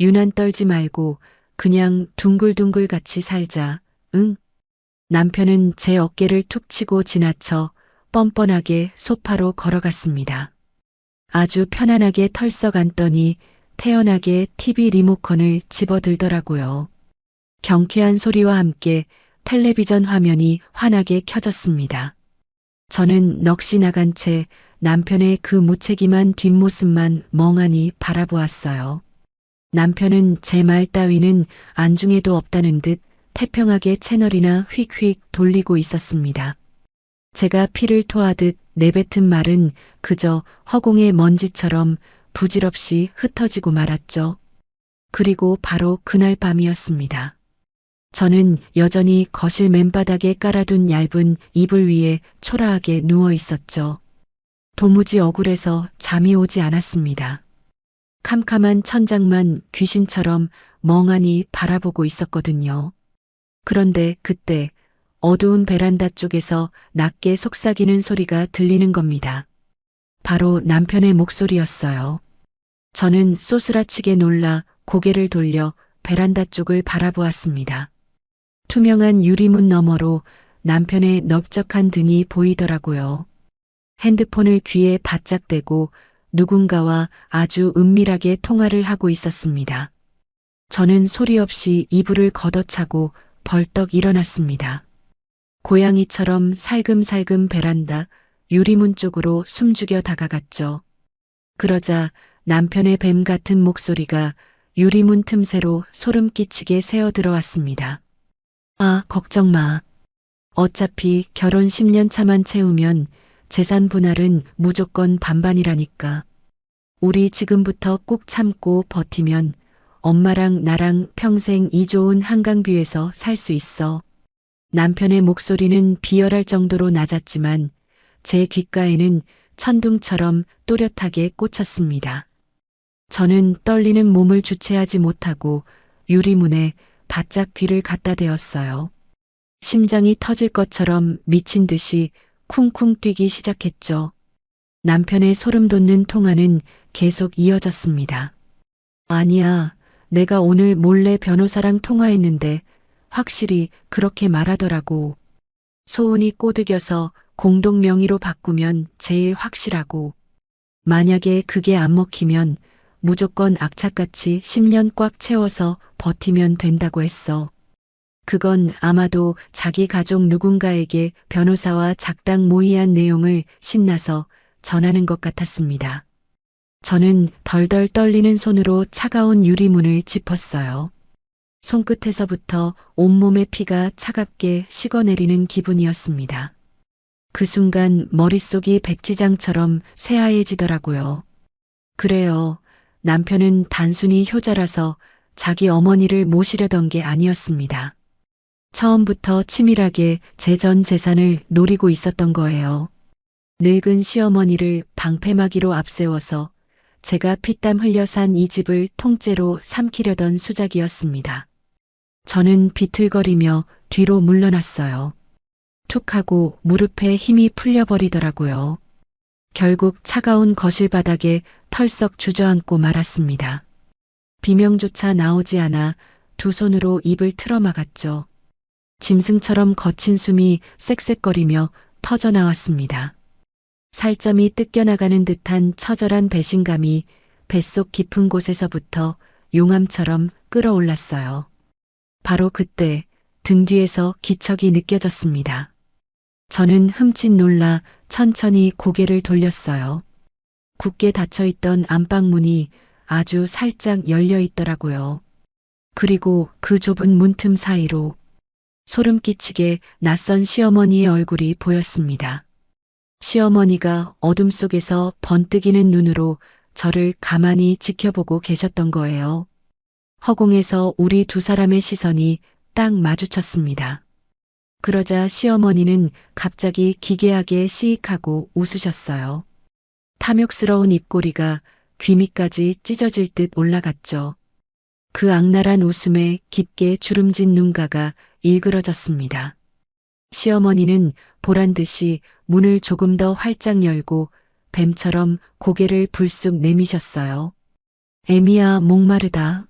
유난 떨지 말고 그냥 둥글둥글 같이 살자, 응? 남편은 제 어깨를 툭 치고 지나쳐 뻔뻔하게 소파로 걸어갔습니다. 아주 편안하게 털썩 앉더니 태연하게 TV 리모컨을 집어들더라고요. 경쾌한 소리와 함께 텔레비전 화면이 환하게 켜졌습니다. 저는 넋이 나간 채 남편의 그 무책임한 뒷모습만 멍하니 바라보았어요. 남편은 제 말 따위는 안중에도 없다는 듯 태평하게 채널이나 휙휙 돌리고 있었습니다. 제가 피를 토하듯 내뱉은 말은 그저 허공의 먼지처럼 부질없이 흩어지고 말았죠. 그리고 바로 그날 밤이었습니다. 저는 여전히 거실 맨바닥에 깔아둔 얇은 이불 위에 초라하게 누워 있었죠. 도무지 억울해서 잠이 오지 않았습니다. 캄캄한 천장만 귀신처럼 멍하니 바라보고 있었거든요. 그런데 그때 어두운 베란다 쪽에서 낮게 속삭이는 소리가 들리는 겁니다. 바로 남편의 목소리였어요. 저는 쏘스라치게 놀라 고개를 돌려 베란다 쪽을 바라보았습니다. 투명한 유리문 너머로 남편의 넓적한 등이 보이더라고요. 핸드폰을 귀에 바짝 대고 누군가와 아주 은밀하게 통화를 하고 있었습니다. 저는 소리 없이 이불을 걷어차고 벌떡 일어났습니다. 고양이처럼 살금살금 베란다 유리문 쪽으로 숨죽여 다가갔죠. 그러자 남편의 뱀 같은 목소리가 유리문 틈새로 소름 끼치게 새어 들어왔습니다. 아, 걱정 마. 어차피 결혼 10년 차만 채우면 재산 분할은 무조건 반반이라니까. 우리 지금부터 꾹 참고 버티면 엄마랑 나랑 평생 이 좋은 한강뷰에서 살 수 있어. 남편의 목소리는 비열할 정도로 낮았지만 제 귓가에는 천둥처럼 또렷하게 꽂혔습니다. 저는 떨리는 몸을 주체하지 못하고 유리문에 바짝 귀를 갖다 대었어요. 심장이 터질 것처럼 미친 듯이 쿵쿵 뛰기 시작했죠. 남편의 소름 돋는 통화는 계속 이어졌습니다. 아니야, 내가 오늘 몰래 변호사랑 통화했는데 확실히 그렇게 말하더라고. 소은이 꼬드겨서 공동 명의로 바꾸면 제일 확실하고, 만약에 그게 안 먹히면 무조건 악착같이 10년 꽉 채워서 버티면 된다고 했어. 그건 아마도 자기 가족 누군가에게 변호사와 작당 모의한 내용을 신나서 전하는 것 같았습니다. 저는 덜덜 떨리는 손으로 차가운 유리문을 짚었어요. 손끝에서부터 온몸의 피가 차갑게 식어내리는 기분이었습니다. 그 순간 머릿속이 백지장처럼 새하얘지더라고요. 그래요. 남편은 단순히 효자라서 자기 어머니를 모시려던 게 아니었습니다. 처음부터 치밀하게 제 전 재산을 노리고 있었던 거예요. 늙은 시어머니를 방패막이로 앞세워서 제가 피땀 흘려 산 이 집을 통째로 삼키려던 수작이었습니다. 저는 비틀거리며 뒤로 물러났어요. 툭 하고 무릎에 힘이 풀려버리더라고요. 결국 차가운 거실 바닥에 털썩 주저앉고 말았습니다. 비명조차 나오지 않아 두 손으로 입을 틀어막았죠. 짐승처럼 거친 숨이 쌕쌕거리며 터져나왔습니다. 살점이 뜯겨나가는 듯한 처절한 배신감이 뱃속 깊은 곳에서부터 용암처럼 끓어올랐어요. 바로 그때 등 뒤에서 기척이 느껴졌습니다. 저는 흠칫 놀라 천천히 고개를 돌렸어요. 굳게 닫혀있던 안방문이 아주 살짝 열려 있더라고요. 그리고 그 좁은 문틈 사이로 소름 끼치게 낯선 시어머니의 얼굴이 보였습니다. 시어머니가 어둠 속에서 번뜩이는 눈으로 저를 가만히 지켜보고 계셨던 거예요. 허공에서 우리 두 사람의 시선이 딱 마주쳤습니다. 그러자 시어머니는 갑자기 기괴하게 시익하고 웃으셨어요. 탐욕스러운 입꼬리가 귀 밑까지 찢어질 듯 올라갔죠. 그 악랄한 웃음에 깊게 주름진 눈가가 일그러졌습니다. 시어머니는 보란 듯이 문을 조금 더 활짝 열고 뱀처럼 고개를 불쑥 내미셨어요. 애미야, 목마르다.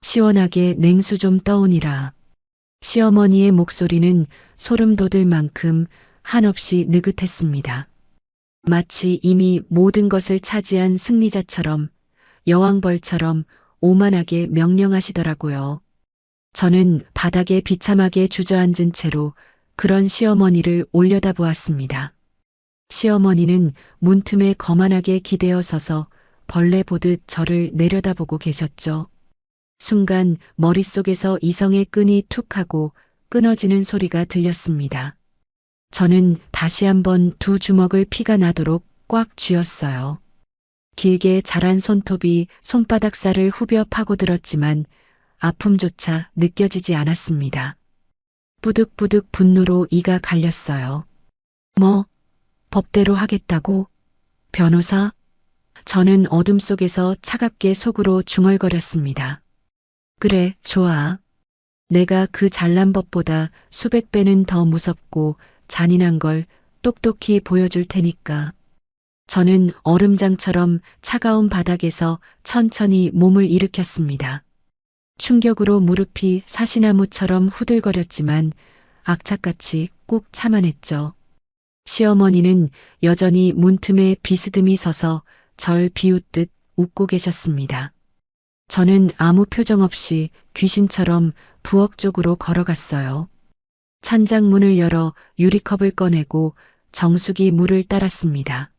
시원하게 냉수 좀 떠오니라. 시어머니의 목소리는 소름 돋을 만큼 한없이 느긋했습니다. 마치 이미 모든 것을 차지한 승리자처럼, 여왕벌처럼 오만하게 명령하시더라고요. 저는 바닥에 비참하게 주저앉은 채로 그런 시어머니를 올려다보았습니다. 시어머니는 문틈에 거만하게 기대어 서서 벌레 보듯 저를 내려다보고 계셨죠. 순간 머릿속에서 이성의 끈이 툭 하고 끊어지는 소리가 들렸습니다. 저는 다시 한번 두 주먹을 피가 나도록 꽉 쥐었어요. 길게 자란 손톱이 손바닥 살을 후벼 파고들었지만 아픔조차 느껴지지 않았습니다. 뿌득뿌득 분노로 이가 갈렸어요. 뭐, 법대로 하겠다고? 변호사? 저는 어둠 속에서 차갑게 속으로 중얼거렸습니다. 그래, 좋아. 내가 그 잘난 법보다 수백 배는 더 무섭고 잔인한 걸 똑똑히 보여줄 테니까. 저는 얼음장처럼 차가운 바닥에서 천천히 몸을 일으켰습니다. 충격으로 무릎이 사시나무처럼 후들거렸지만 악착같이 꾹 참아냈죠. 시어머니는 여전히 문틈에 비스듬히 서서 절 비웃듯 웃고 계셨습니다. 저는 아무 표정 없이 귀신처럼 부엌 쪽으로 걸어갔어요. 찬장문을 열어 유리컵을 꺼내고 정수기 물을 따랐습니다.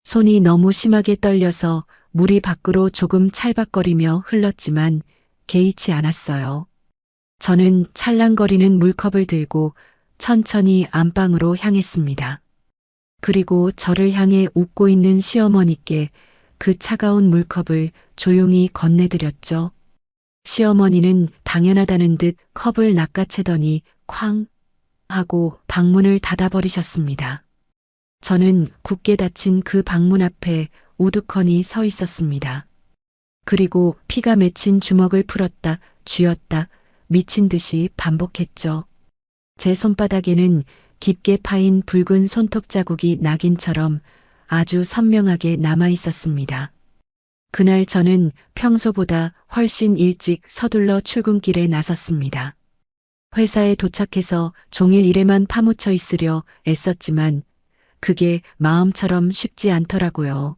손이 너무 심하게 떨려서 물이 밖으로 조금 찰박거리며 흘렀지만 개의치 않았어요. 저는 찰랑거리는 물컵을 들고 천천히 안방으로 향했습니다. 그리고 저를 향해 웃고 있는 시어머니께 그 차가운 물컵을 조용히 건네드렸죠. 시어머니는 당연하다는 듯 컵을 낚아채더니 쾅 하고 방문을 닫아버리셨습니다. 저는 굳게 닫힌 그 방문 앞에 우두커니 서 있었습니다. 그리고 피가 맺힌 주먹을 풀었다, 쥐었다, 미친 듯이 반복했죠. 제 손바닥에는 깊게 파인 붉은 손톱 자국이 낙인처럼 아주 선명하게 남아 있었습니다. 그날 저는 평소보다 훨씬 일찍 서둘러 출근길에 나섰습니다. 회사에 도착해서 종일 일에만 파묻혀 있으려 애썼지만 그게 마음처럼 쉽지 않더라고요.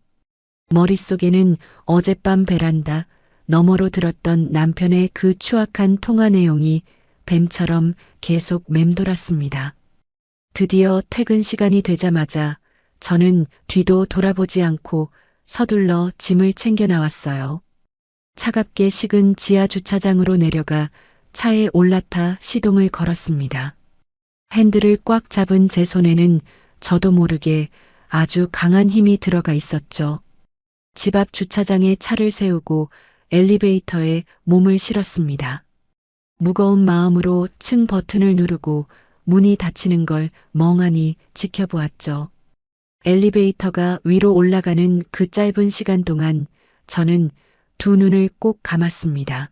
머릿속에는 어젯밤 베란다 너머로 들었던 남편의 그 추악한 통화 내용이 뱀처럼 계속 맴돌았습니다. 드디어 퇴근 시간이 되자마자 저는 뒤도 돌아보지 않고 서둘러 짐을 챙겨 나왔어요. 차갑게 식은 지하 주차장으로 내려가 차에 올라타 시동을 걸었습니다. 핸들을 꽉 잡은 제 손에는 저도 모르게 아주 강한 힘이 들어가 있었죠. 집 앞 주차장에 차를 세우고 엘리베이터에 몸을 실었습니다. 무거운 마음으로 층 버튼을 누르고 문이 닫히는 걸 멍하니 지켜보았죠. 엘리베이터가 위로 올라가는 그 짧은 시간 동안 저는 두 눈을 꼭 감았습니다.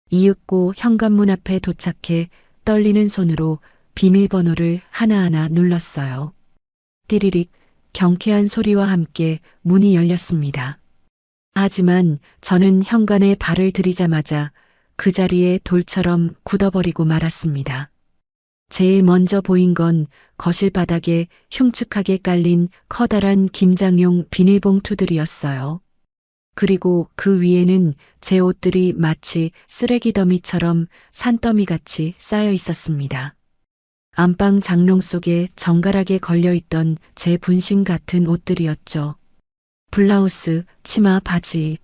이윽고 현관문 앞에 도착해 떨리는 손으로 비밀번호를 하나하나 눌렀어요. 띠리릭 경쾌한 소리와 함께 문이 열렸습니다. 하지만 저는 현관에 발을 들이자마자 그 자리에 돌처럼 굳어버리고 말았습니다. 제일 먼저 보인 건 거실 바닥에 흉측하게 깔린 커다란 김장용 비닐봉투들이었어요. 그리고 그 위에는 제 옷들이 마치 쓰레기 더미처럼 산더미같이 쌓여 있었습니다. 안방 장롱 속에 정갈하게 걸려있던 제 분신 같은 옷들이었죠. 블라우스, 치마, 바지,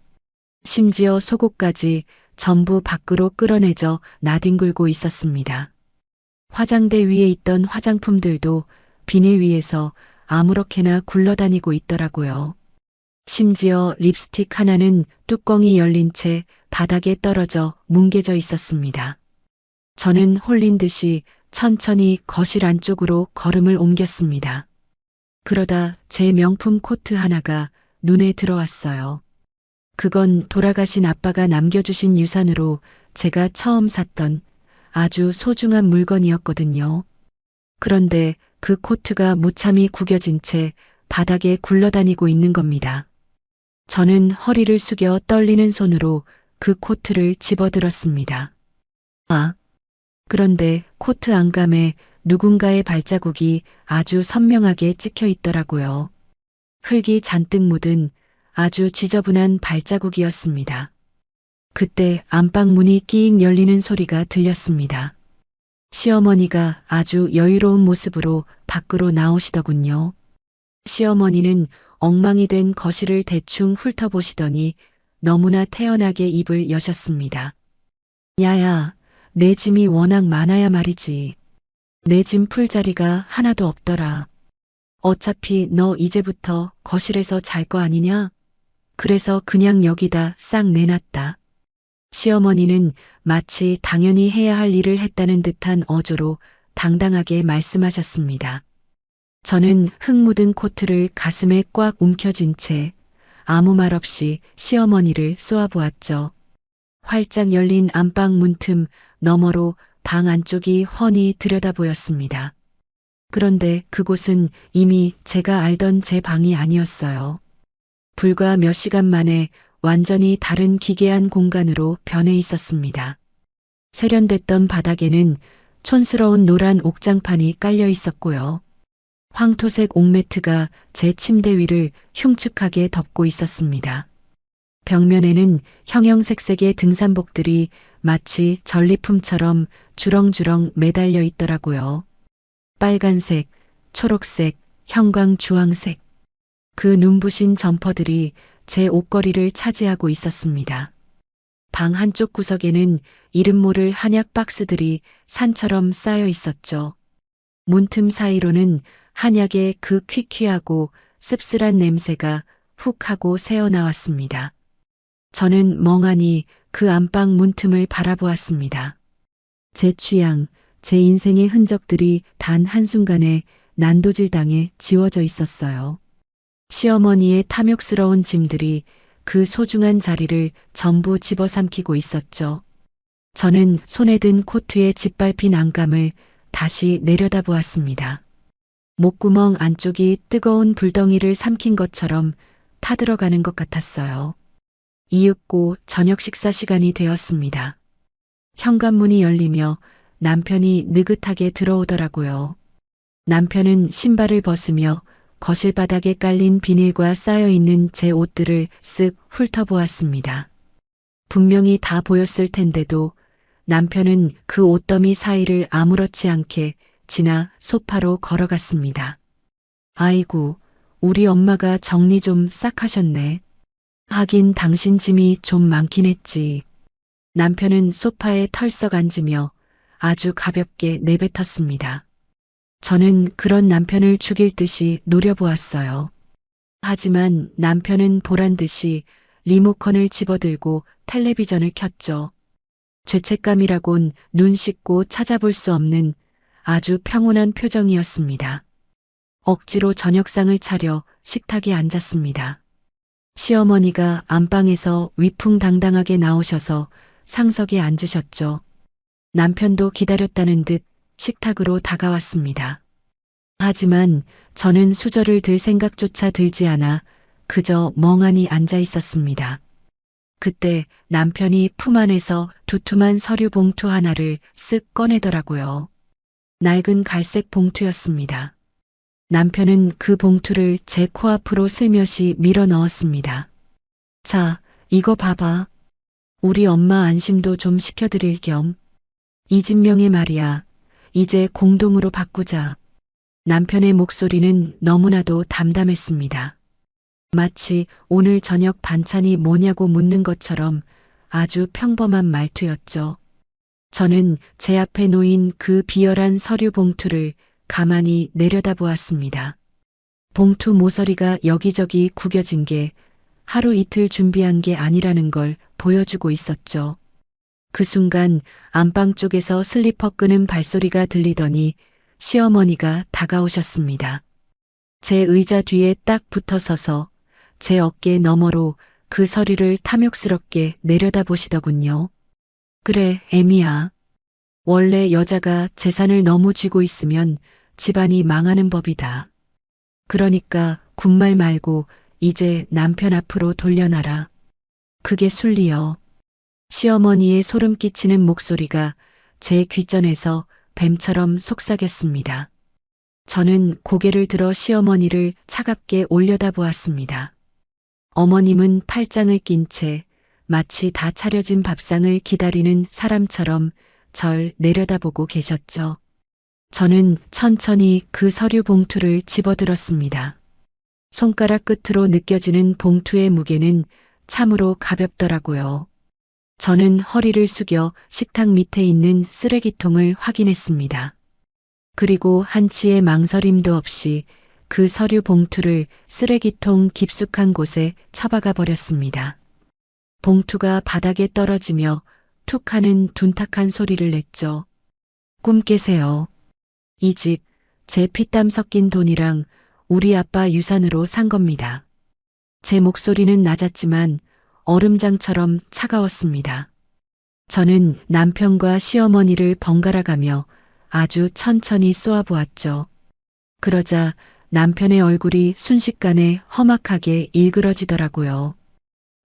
심지어 속옷까지 전부 밖으로 끌어내져 나뒹굴고 있었습니다. 화장대 위에 있던 화장품들도 비닐 위에서 아무렇게나 굴러다니고 있더라고요. 심지어 립스틱 하나는 뚜껑이 열린 채 바닥에 떨어져 뭉개져 있었습니다. 저는 홀린 듯이 천천히 거실 안쪽으로 걸음을 옮겼습니다. 그러다 제 명품 코트 하나가 눈에 들어왔어요. 그건 돌아가신 아빠가 남겨주신 유산으로 제가 처음 샀던 아주 소중한 물건이었거든요. 그런데 그 코트가 무참히 구겨진 채 바닥에 굴러다니고 있는 겁니다. 저는 허리를 숙여 떨리는 손으로 그 코트를 집어들었습니다. 그런데 코트 안감에 누군가의 발자국이 아주 선명하게 찍혀 있더라고요. 흙이 잔뜩 묻은 아주 지저분한 발자국이었습니다. 그때 안방 문이 끼익 열리는 소리가 들렸습니다. 시어머니가 아주 여유로운 모습으로 밖으로 나오시더군요. 시어머니는 엉망이 된 거실을 대충 훑어보시더니 너무나 태연하게 입을 여셨습니다. 야야, 내 짐이 워낙 많아야 말이지. 내 짐 풀 자리가 하나도 없더라. 어차피 너 이제부터 거실에서 잘 거 아니냐? 그래서 그냥 여기다 싹 내놨다. 시어머니는 마치 당연히 해야 할 일을 했다는 듯한 어조로 당당하게 말씀하셨습니다. 저는 흙 묻은 코트를 가슴에 꽉 움켜쥔 채 아무 말 없이 시어머니를 쏘아보았죠. 활짝 열린 안방 문틈 너머로 방 안쪽이 훤히 들여다 보였습니다. 그런데 그곳은 이미 제가 알던 제 방이 아니었어요. 불과 몇 시간 만에 완전히 다른 기괴한 공간으로 변해 있었습니다. 세련됐던 바닥에는 촌스러운 노란 옥장판이 깔려 있었고요. 황토색 옥매트가 제 침대 위를 흉측하게 덮고 있었습니다. 벽면에는 형형색색의 등산복들이 마치 전리품처럼 주렁주렁 매달려 있더라고요. 빨간색, 초록색, 형광 주황색. 그 눈부신 점퍼들이 제 옷걸이를 차지하고 있었습니다. 방 한쪽 구석에는 이름 모를 한약 박스들이 산처럼 쌓여 있었죠. 문틈 사이로는 한약의 그 퀴퀴하고 씁쓸한 냄새가 훅 하고 새어나왔습니다. 저는 멍하니 그 안방 문틈을 바라보았습니다. 제 취향, 제 인생의 흔적들이 단 한순간에 난도질당해 지워져 있었어요. 시어머니의 탐욕스러운 짐들이 그 소중한 자리를 전부 집어삼키고 있었죠. 저는 손에 든 코트에 짓밟힌 안감을 다시 내려다보았습니다. 목구멍 안쪽이 뜨거운 불덩이를 삼킨 것처럼 타들어가는 것 같았어요. 이윽고 저녁 식사 시간이 되었습니다. 현관문이 열리며 남편이 느긋하게 들어오더라고요. 남편은 신발을 벗으며 거실 바닥에 깔린 비닐과 쌓여있는 제 옷들을 쓱 훑어보았습니다. 분명히 다 보였을 텐데도 남편은 그 옷더미 사이를 아무렇지 않게 지나 소파로 걸어갔습니다. 아이고, 우리 엄마가 정리 좀 싹 하셨네. 하긴 당신 짐이 좀 많긴 했지. 남편은 소파에 털썩 앉으며 아주 가볍게 내뱉었습니다. 저는 그런 남편을 죽일 듯이 노려보았어요. 하지만 남편은 보란 듯이 리모컨을 집어들고 텔레비전을 켰죠. 죄책감이라곤 눈 씻고 찾아볼 수 없는 아주 평온한 표정이었습니다. 억지로 저녁상을 차려 식탁에 앉았습니다. 시어머니가 안방에서 위풍당당하게 나오셔서 상석에 앉으셨죠. 남편도 기다렸다는 듯 식탁으로 다가왔습니다. 하지만 저는 수저를 들 생각조차 들지 않아 그저 멍하니 앉아 있었습니다. 그때 남편이 품 안에서 두툼한 서류 봉투 하나를 쓱 꺼내더라고요. 낡은 갈색 봉투였습니다. 남편은 그 봉투를 제 코앞으로 슬며시 밀어 넣었습니다. 자, 이거 봐봐. 우리 엄마 안심도 좀 시켜드릴 겸. 이 진명에 말이야. 이제 공동으로 바꾸자. 남편의 목소리는 너무나도 담담했습니다. 마치 오늘 저녁 반찬이 뭐냐고 묻는 것처럼 아주 평범한 말투였죠. 저는 제 앞에 놓인 그 비열한 서류 봉투를 가만히 내려다보았습니다. 봉투 모서리가 여기저기 구겨진 게 하루 이틀 준비한 게 아니라는 걸 보여주고 있었죠. 그 순간 안방 쪽에서 슬리퍼 끄는 발소리가 들리더니 시어머니가 다가오셨습니다. 제 의자 뒤에 딱 붙어 서서 제 어깨 너머로 그 서류를 탐욕스럽게 내려다보시더군요. 그래, 애미야. 원래 여자가 재산을 너무 쥐고 있으면 집안이 망하는 법이다. 그러니까 군말 말고 이제 남편 앞으로 돌려놔라. 그게 순리여. 시어머니의 소름 끼치는 목소리가 제 귓전에서 뱀처럼 속삭였습니다. 저는 고개를 들어 시어머니를 차갑게 올려다보았습니다. 어머님은 팔짱을 낀 채 마치 다 차려진 밥상을 기다리는 사람처럼 절 내려다보고 계셨죠. 저는 천천히 그 서류 봉투를 집어들었습니다. 손가락 끝으로 느껴지는 봉투의 무게는 참으로 가볍더라고요. 저는 허리를 숙여 식탁 밑에 있는 쓰레기통을 확인했습니다. 그리고 한치의 망설임도 없이 그 서류 봉투를 쓰레기통 깊숙한 곳에 처박아 버렸습니다. 봉투가 바닥에 떨어지며 툭 하는 둔탁한 소리를 냈죠. 꿈 깨세요. 이 집, 제 피땀 섞인 돈이랑 우리 아빠 유산으로 산 겁니다. 제 목소리는 낮았지만 얼음장처럼 차가웠습니다. 저는 남편과 시어머니를 번갈아 가며 아주 천천히 쏘아보았죠. 그러자 남편의 얼굴이 순식간에 험악하게 일그러지더라고요.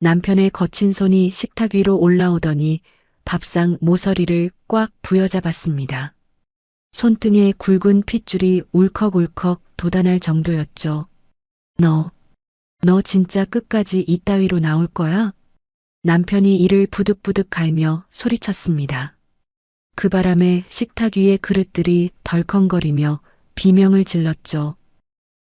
남편의 거친 손이 식탁 위로 올라오더니 밥상 모서리를 꽉 부여잡았습니다. 손등에 굵은 핏줄이 울컥울컥 돋아날 정도였죠. 너 진짜 끝까지 이따위로 나올 거야? 남편이 이를 부득부득 갈며 소리쳤습니다. 그 바람에 식탁 위의 그릇들이 덜컹거리며 비명을 질렀죠.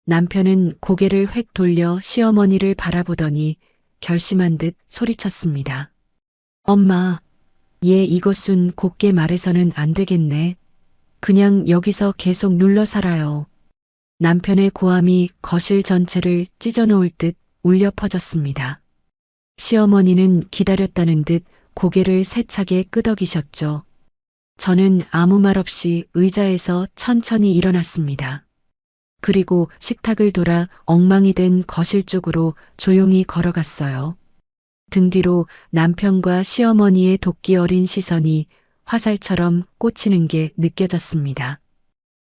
남편은 고개를 획 돌려 시어머니를 바라보더니 결심한 듯 소리쳤습니다. 엄마, 얘 이것은 곱게 말해서는 안 되겠네. 그냥 여기서 계속 눌러 살아요. 남편의 고함이 거실 전체를 찢어놓을 듯 울려 퍼졌습니다. 시어머니는 기다렸다는 듯 고개를 세차게 끄덕이셨죠. 저는 아무 말 없이 의자에서 천천히 일어났습니다. 그리고 식탁을 돌아 엉망이 된 거실 쪽으로 조용히 걸어갔어요. 등 뒤로 남편과 시어머니의 도끼 어린 시선이 화살처럼 꽂히는 게 느껴졌습니다.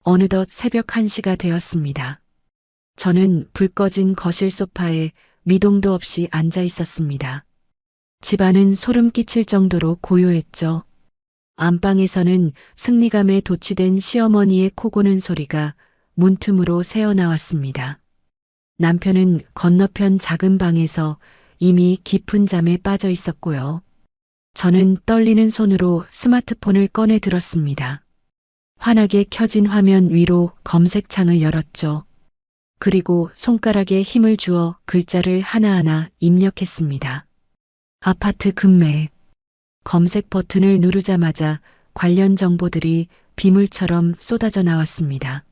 어느덧 새벽 1시가 되었습니다. 저는 불 꺼진 거실 소파에 미동도 없이 앉아 있었습니다. 집안은 소름 끼칠 정도로 고요했죠. 안방에서는 승리감에 도취된 시어머니의 코 고는 소리가 문틈으로 새어나왔습니다. 남편은 건너편 작은 방에서 이미 깊은 잠에 빠져 있었고요. 저는 떨리는 손으로 스마트폰을 꺼내 들었습니다. 환하게 켜진 화면 위로 검색창을 열었죠. 그리고 손가락에 힘을 주어 글자를 하나하나 입력했습니다. 아파트 급매. 검색 버튼을 누르자마자 관련 정보들이 비물처럼 쏟아져 나왔습니다.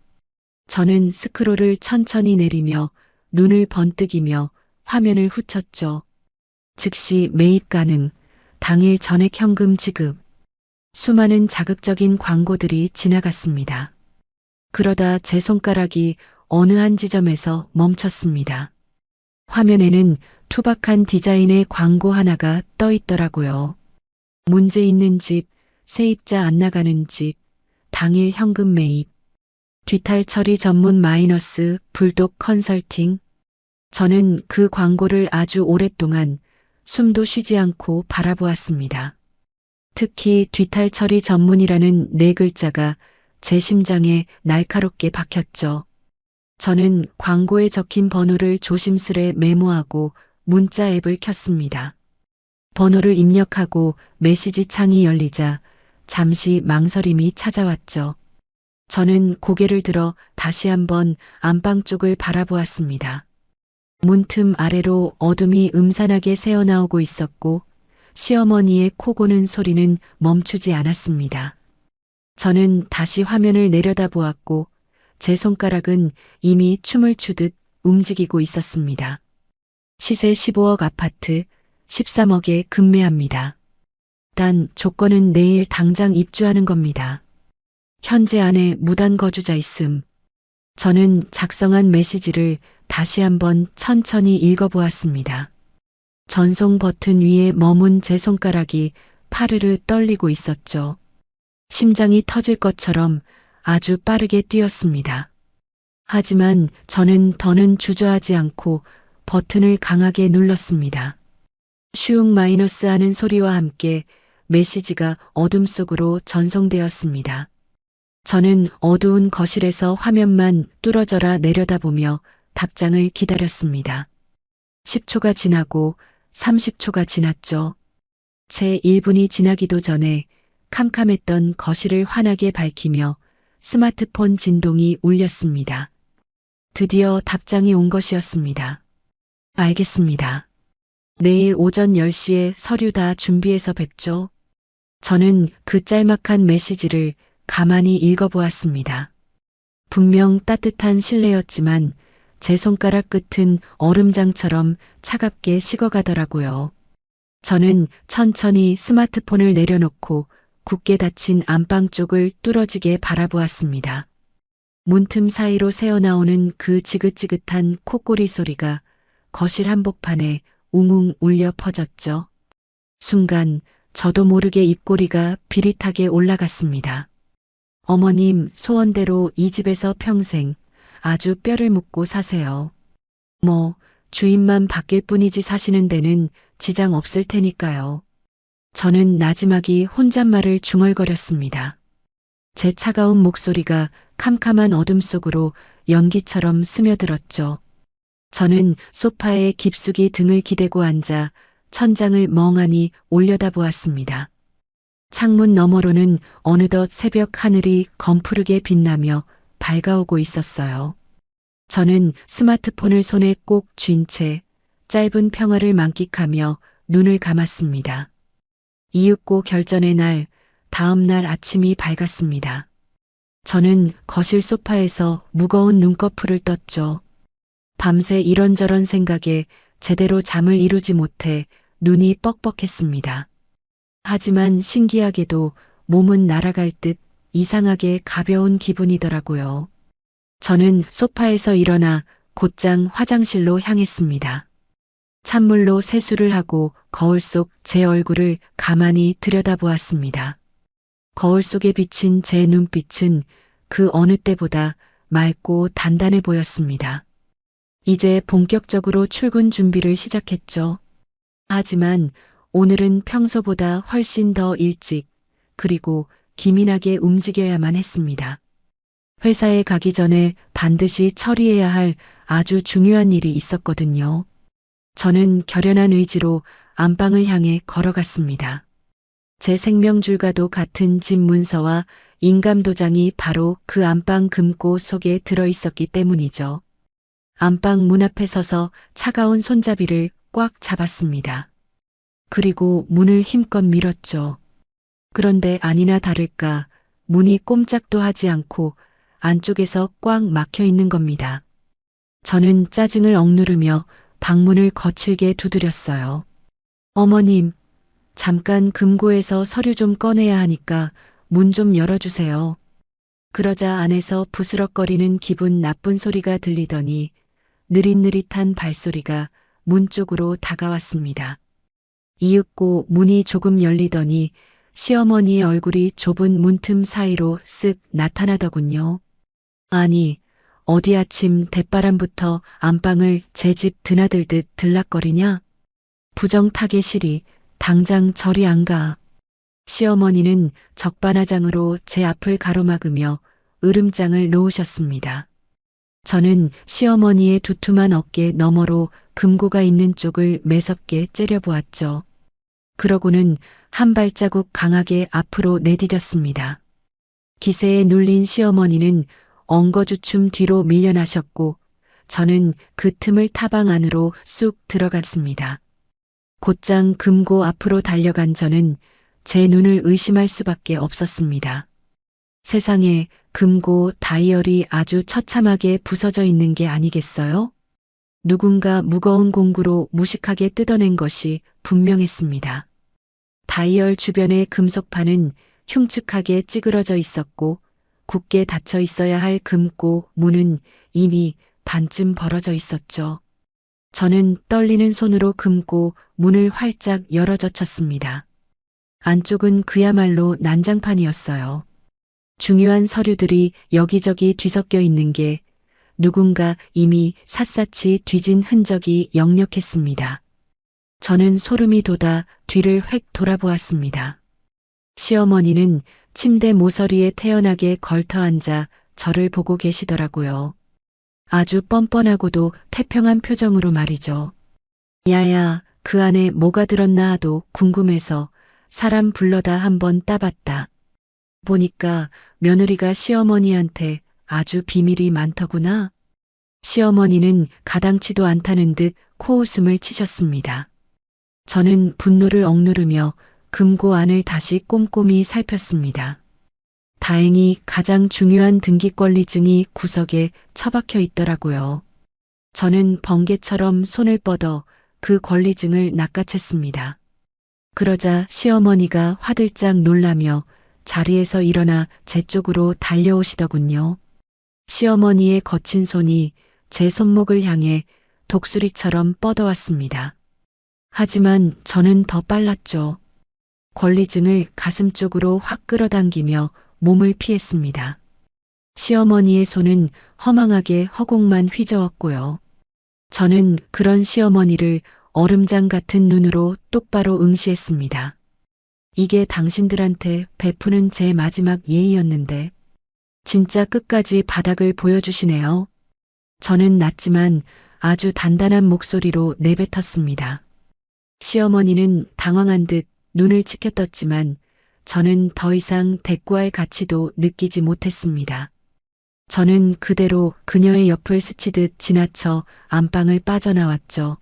저는 스크롤을 천천히 내리며 눈을 번뜩이며 화면을 훑었죠. 즉시 매입 가능, 당일 전액 현금 지급. 수많은 자극적인 광고들이 지나갔습니다. 그러다 제 손가락이 어느 한 지점에서 멈췄습니다. 화면에는 투박한 디자인의 광고 하나가 떠 있더라고요. 문제 있는 집, 세입자 안 나가는 집, 당일 현금 매입, 뒤탈 처리 전문 마이너스 불독 컨설팅. 저는 그 광고를 아주 오랫동안 숨도 쉬지 않고 바라보았습니다. 특히 뒤탈 처리 전문이라는 네 글자가 제 심장에 날카롭게 박혔죠. 저는 광고에 적힌 번호를 조심스레 메모하고 문자 앱을 켰습니다. 번호를 입력하고 메시지 창이 열리자 잠시 망설임이 찾아왔죠. 저는 고개를 들어 다시 한번 안방 쪽을 바라보았습니다. 문틈 아래로 어둠이 음산하게 새어나오고 있었고 시어머니의 코 고는 소리는 멈추지 않았습니다. 저는 다시 화면을 내려다보았고 제 손가락은 이미 춤을 추듯 움직이고 있었습니다. 시세 15억 아파트 13억에 급매합니다. 단 조건은 내일 당장 입주하는 겁니다. 현재 안에 무단 거주자 있음. 저는 작성한 메시지를 다시 한번 천천히 읽어보았습니다. 전송 버튼 위에 머문 제 손가락이 파르르 떨리고 있었죠. 심장이 터질 것처럼 아주 빠르게 뛰었습니다. 하지만 저는 더는 주저하지 않고 버튼을 강하게 눌렀습니다. 슝 마이너스 하는 소리와 함께 메시지가 어둠 속으로 전송되었습니다. 저는 어두운 거실에서 화면만 뚫어져라 내려다보며 답장을 기다렸습니다. 10초가 지나고 30초가 지났죠. 채 1분이 지나기도 전에 캄캄했던 거실을 환하게 밝히며 스마트폰 진동이 울렸습니다. 드디어 답장이 온 것이었습니다. 알겠습니다. 내일 오전 10시에 서류 다 준비해서 뵙죠. 저는 그 짤막한 메시지를 가만히 읽어보았습니다. 분명 따뜻한 신뢰였지만 제 손가락 끝은 얼음장처럼 차갑게 식어가더라고요. 저는 천천히 스마트폰을 내려놓고 굳게 닫힌 안방 쪽을 뚫어지게 바라보았습니다. 문틈 사이로 새어나오는 그 지긋지긋한 콧고리 소리가 거실 한복판에 웅웅 울려 퍼졌죠. 순간 저도 모르게 입꼬리가 비릿하게 올라갔습니다. 어머님 소원대로 이 집에서 평생 아주 뼈를 묻고 사세요. 뭐 주인만 바뀔 뿐이지 사시는 데는 지장 없을 테니까요. 저는 나지막이 혼잣말을 중얼거렸습니다. 제 차가운 목소리가 캄캄한 어둠 속으로 연기처럼 스며들었죠. 저는 소파에 깊숙이 등을 기대고 앉아 천장을 멍하니 올려다보았습니다. 창문 너머로는 어느덧 새벽 하늘이 검푸르게 빛나며 밝아오고 있었어요. 저는 스마트폰을 손에 꼭 쥔 채 짧은 평화를 만끽하며 눈을 감았습니다. 이윽고 결전의 날, 다음 날 아침이 밝았습니다. 저는 거실 소파에서 무거운 눈꺼풀을 떴죠. 밤새 이런저런 생각에 제대로 잠을 이루지 못해 눈이 뻑뻑했습니다. 하지만 신기하게도 몸은 날아갈 듯 이상하게 가벼운 기분이더라고요. 저는 소파에서 일어나 곧장 화장실로 향했습니다. 찬물로 세수를 하고 거울 속 제 얼굴을 가만히 들여다보았습니다. 거울 속에 비친 제 눈빛은 그 어느 때보다 맑고 단단해 보였습니다. 이제 본격적으로 출근 준비를 시작했죠. 하지만 오늘은 평소보다 훨씬 더 일찍 그리고 기민하게 움직여야만 했습니다. 회사에 가기 전에 반드시 처리해야 할 아주 중요한 일이 있었거든요. 저는 결연한 의지로 안방을 향해 걸어갔습니다. 제 생명줄과도 같은 집 문서와 인감 도장이 바로 그 안방 금고 속에 들어 있었기 때문이죠. 안방 문 앞에 서서 차가운 손잡이를 꽉 잡았습니다. 그리고 문을 힘껏 밀었죠. 그런데 아니나 다를까 문이 꼼짝도 하지 않고 안쪽에서 꽉 막혀 있는 겁니다. 저는 짜증을 억누르며 방문을 거칠게 두드렸어요. 어머님, 잠깐 금고에서 서류 좀 꺼내야 하니까 문 좀 열어주세요. 그러자 안에서 부스럭거리는 기분 나쁜 소리가 들리더니 느릿느릿한 발소리가 문 쪽으로 다가왔습니다. 이윽고 문이 조금 열리더니 시어머니의 얼굴이 좁은 문틈 사이로 쓱 나타나더군요. 아니, 어디 아침 대바람부터 안방을 제 집 드나들듯 들락거리냐? 부정 타겟이리 당장 저리 안 가. 시어머니는 적반하장으로 제 앞을 가로막으며 으름장을 놓으셨습니다. 저는 시어머니의 두툼한 어깨 너머로 금고가 있는 쪽을 매섭게 째려보았죠. 그러고는 한 발자국 강하게 앞으로 내디뎠습니다. 기세에 눌린 시어머니는 엉거주춤 뒤로 밀려나셨고 저는 그 틈을 타방 안으로 쑥 들어갔습니다. 곧장 금고 앞으로 달려간 저는 제 눈을 의심할 수밖에 없었습니다. 세상에 금고 다이얼이 아주 처참하게 부서져 있는 게 아니겠어요? 누군가 무거운 공구로 무식하게 뜯어낸 것이 분명했습니다. 다이얼 주변의 금속판은 흉측하게 찌그러져 있었고 굳게 닫혀 있어야 할 금고 문은 이미 반쯤 벌어져 있었죠. 저는 떨리는 손으로 금고 문을 활짝 열어젖혔습니다. 안쪽은 그야말로 난장판이었어요. 중요한 서류들이 여기저기 뒤섞여 있는 게 누군가 이미 샅샅이 뒤진 흔적이 역력했습니다. 저는 소름이 돋아 뒤를 획 돌아보았습니다. 시어머니는 침대 모서리에 태연하게 걸터앉아 저를 보고 계시더라고요. 아주 뻔뻔하고도 태평한 표정으로 말이죠. 야야, 그 안에 뭐가 들었나 하도 궁금해서 사람 불러다 한번 따봤다. 보니까 며느리가 시어머니한테 아주 비밀이 많더구나. 시어머니는 가당치도 않다는 듯 코웃음을 치셨습니다. 저는 분노를 억누르며 금고 안을 다시 꼼꼼히 살폈습니다. 다행히 가장 중요한 등기권리증이 구석에 처박혀 있더라고요. 저는 번개처럼 손을 뻗어 그 권리증을 낚아챘습니다. 그러자 시어머니가 화들짝 놀라며 자리에서 일어나 제 쪽으로 달려오시더군요. 시어머니의 거친 손이 제 손목을 향해 독수리처럼 뻗어왔습니다. 하지만 저는 더 빨랐죠. 권리증을 가슴 쪽으로 확 끌어당기며 몸을 피했습니다. 시어머니의 손은 허망하게 허공만 휘저었고요. 저는 그런 시어머니를 얼음장 같은 눈으로 똑바로 응시했습니다. 이게 당신들한테 베푸는 제 마지막 예의였는데 진짜 끝까지 바닥을 보여주시네요. 저는 낮지만 아주 단단한 목소리로 내뱉었습니다. 시어머니는 당황한 듯 눈을 치켜떴지만 저는 더 이상 대꾸할 가치도 느끼지 못했습니다. 저는 그대로 그녀의 옆을 스치듯 지나쳐 안방을 빠져나왔죠.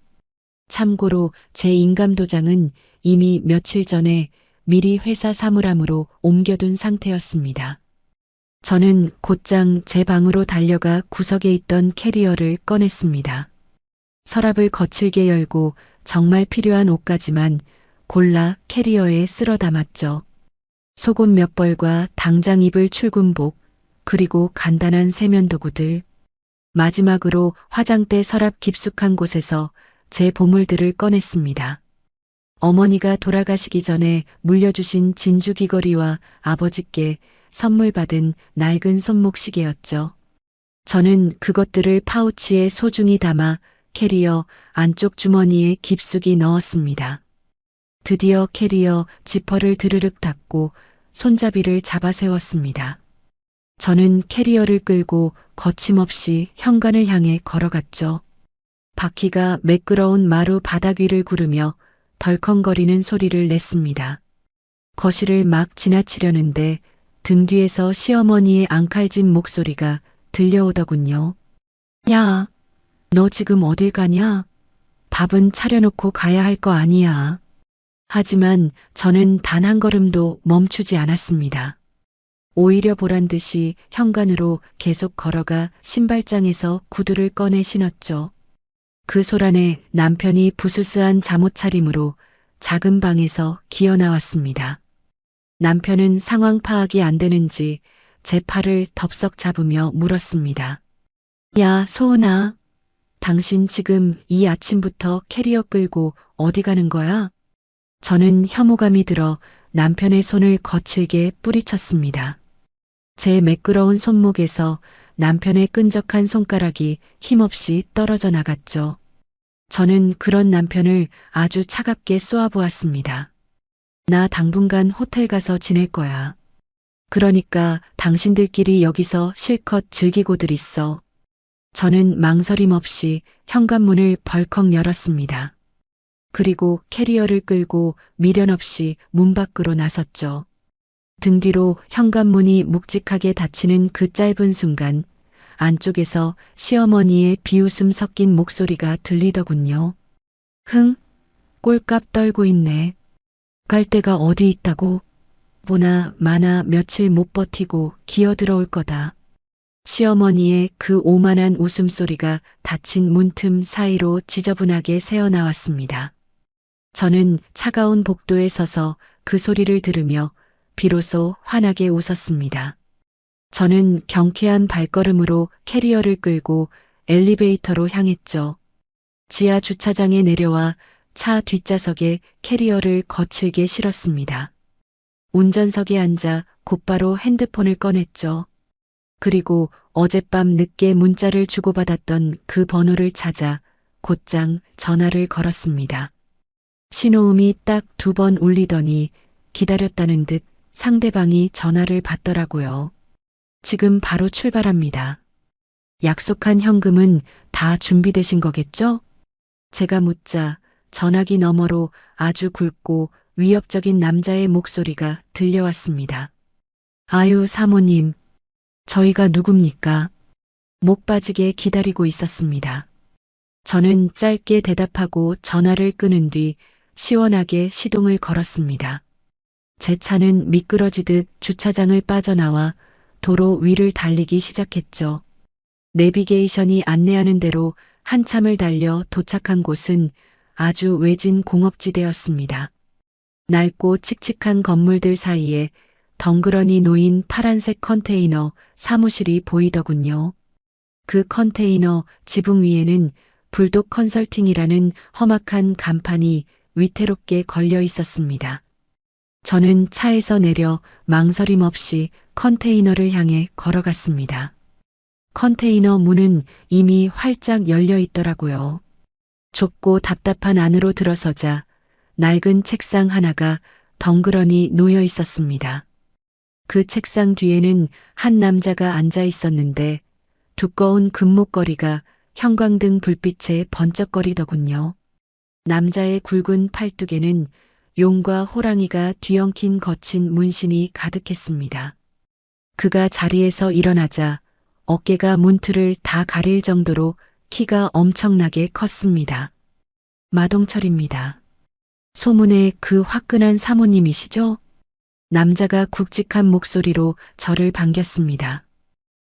참고로 제 인감도장은 이미 며칠 전에 미리 회사 사물함으로 옮겨둔 상태였습니다. 저는 곧장 제 방으로 달려가 구석에 있던 캐리어를 꺼냈습니다. 서랍을 거칠게 열고 정말 필요한 옷까지만 골라 캐리어에 쓸어 담았죠. 속옷 몇 벌과 당장 입을 출근복, 그리고 간단한 세면도구들, 마지막으로 화장대 서랍 깊숙한 곳에서 제 보물들을 꺼냈습니다. 어머니가 돌아가시기 전에 물려주신 진주 귀걸이와 아버지께 선물 받은 낡은 손목시계였죠. 저는 그것들을 파우치에 소중히 담아 캐리어 안쪽 주머니에 깊숙이 넣었습니다. 드디어 캐리어 지퍼를 드르륵 닫고 손잡이를 잡아 세웠습니다. 저는 캐리어를 끌고 거침없이 현관을 향해 걸어갔죠. 바퀴가 매끄러운 마루 바닥 위를 구르며 덜컹거리는 소리를 냈습니다. 거실을 막 지나치려는데 등 뒤에서 시어머니의 앙칼진 목소리가 들려오더군요. 야, 너 지금 어딜 가냐? 밥은 차려놓고 가야 할 거 아니야. 하지만 저는 단 한 걸음도 멈추지 않았습니다. 오히려 보란 듯이 현관으로 계속 걸어가 신발장에서 구두를 꺼내 신었죠. 그 소란에 남편이 부스스한 잠옷 차림으로 작은 방에서 기어 나왔습니다. 남편은 상황 파악이 안 되는지 제 팔을 덥석 잡으며 물었습니다. 야, 소은아. 당신 지금 이 아침부터 캐리어 끌고 어디 가는 거야? 저는 혐오감이 들어 남편의 손을 거칠게 뿌리쳤습니다. 제 매끄러운 손목에서 남편의 끈적한 손가락이 힘없이 떨어져 나갔죠. 저는 그런 남편을 아주 차갑게 쏘아보았습니다. 나 당분간 호텔 가서 지낼 거야. 그러니까 당신들끼리 여기서 실컷 즐기고들 있어. 저는 망설임 없이 현관문을 벌컥 열었습니다. 그리고 캐리어를 끌고 미련 없이 문 밖으로 나섰죠. 등 뒤로 현관문이 묵직하게 닫히는 그 짧은 순간 안쪽에서 시어머니의 비웃음 섞인 목소리가 들리더군요. 흥, 꼴값 떨고 있네. 갈 데가 어디 있다고? 보나 마나 며칠 못 버티고 기어 들어올 거다. 시어머니의 그 오만한 웃음소리가 닫힌 문틈 사이로 지저분하게 새어나왔습니다. 저는 차가운 복도에 서서 그 소리를 들으며 비로소 환하게 웃었습니다. 저는 경쾌한 발걸음으로 캐리어를 끌고 엘리베이터로 향했죠. 지하 주차장에 내려와 차 뒷좌석에 캐리어를 거칠게 실었습니다. 운전석에 앉아 곧바로 핸드폰을 꺼냈죠. 그리고 어젯밤 늦게 문자를 주고받았던 그 번호를 찾아 곧장 전화를 걸었습니다. 신호음이 딱 2번 울리더니 기다렸다는 듯 상대방이 전화를 받더라고요. 지금 바로 출발합니다. 약속한 현금은 다 준비되신 거겠죠? 제가 묻자 전화기 너머로 아주 굵고 위협적인 남자의 목소리가 들려왔습니다. 아유, 사모님. 저희가 누굽니까? 목 빠지게 기다리고 있었습니다. 저는 짧게 대답하고 전화를 끊은 뒤 시원하게 시동을 걸었습니다. 제 차는 미끄러지듯 주차장을 빠져나와 도로 위를 달리기 시작했죠. 내비게이션이 안내하는 대로 한참을 달려 도착한 곳은 아주 외진 공업지대였습니다. 낡고 칙칙한 건물들 사이에 덩그러니 놓인 파란색 컨테이너 사무실이 보이더군요. 그 컨테이너 지붕 위에는 불독 컨설팅이라는 험악한 간판이 위태롭게 걸려 있었습니다. 저는 차에서 내려 망설임 없이 컨테이너를 향해 걸어갔습니다. 컨테이너 문은 이미 활짝 열려 있더라고요. 좁고 답답한 안으로 들어서자 낡은 책상 하나가 덩그러니 놓여 있었습니다. 그 책상 뒤에는 한 남자가 앉아 있었는데 두꺼운 금목걸이가 형광등 불빛에 번쩍거리더군요. 남자의 굵은 팔뚝에는 용과 호랑이가 뒤엉킨 거친 문신이 가득했습니다. 그가 자리에서 일어나자 어깨가 문틀을 다 가릴 정도로 키가 엄청나게 컸습니다. 마동철입니다. 소문의 그 화끈한 사모님이시죠? 남자가 굵직한 목소리로 저를 반겼습니다.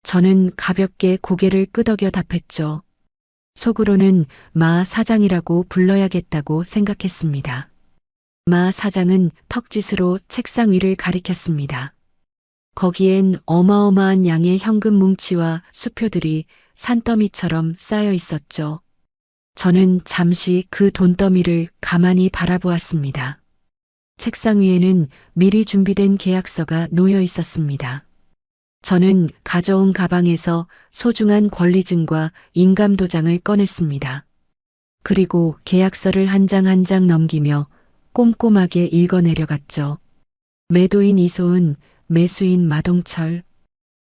저는 가볍게 고개를 끄덕여 답했죠. 속으로는 마 사장이라고 불러야겠다고 생각했습니다. 마 사장은 턱짓으로 책상 위를 가리켰습니다. 거기엔 어마어마한 양의 현금 뭉치와 수표들이 산더미처럼 쌓여 있었죠. 저는 잠시 그 돈더미를 가만히 바라보았습니다. 책상 위에는 미리 준비된 계약서가 놓여 있었습니다. 저는 가져온 가방에서 소중한 권리증과 인감도장을 꺼냈습니다. 그리고 계약서를 한 장 한 장 넘기며 꼼꼼하게 읽어내려갔죠. 매도인 이소은, 매수인 마동철.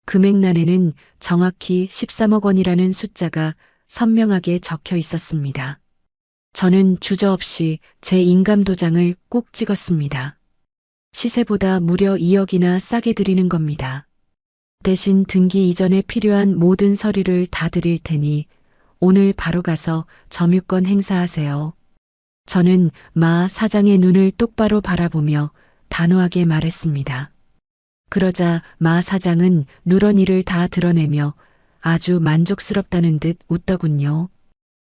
금액란에는 정확히 13억 원이라는 숫자가 선명하게 적혀 있었습니다. 저는 주저없이 제 인감도장을 꾹 찍었습니다. 시세보다 무려 2억이나 싸게 드리는 겁니다. 대신 등기 이전에 필요한 모든 서류를 다 드릴 테니 오늘 바로 가서 점유권 행사하세요. 저는 마 사장의 눈을 똑바로 바라보며 단호하게 말했습니다. 그러자 마 사장은 누런이를 다 드러내며 아주 만족스럽다는 듯 웃더군요.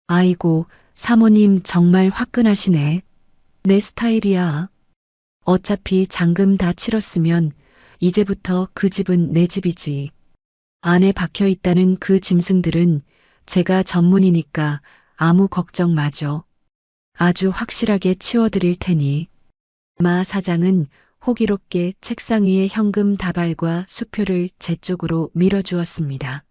아이고, 사모님 정말 화끈하시네. 내 스타일이야. 어차피 잔금 다 치렀으면 이제부터 그 집은 내 집이지. 안에 박혀 있다는 그 짐승들은 제가 전문이니까 아무 걱정 마죠. 아주 확실하게 치워드릴 테니. 마 사장은 호기롭게 책상 위에 현금 다발과 수표를 제 쪽으로 밀어주었습니다.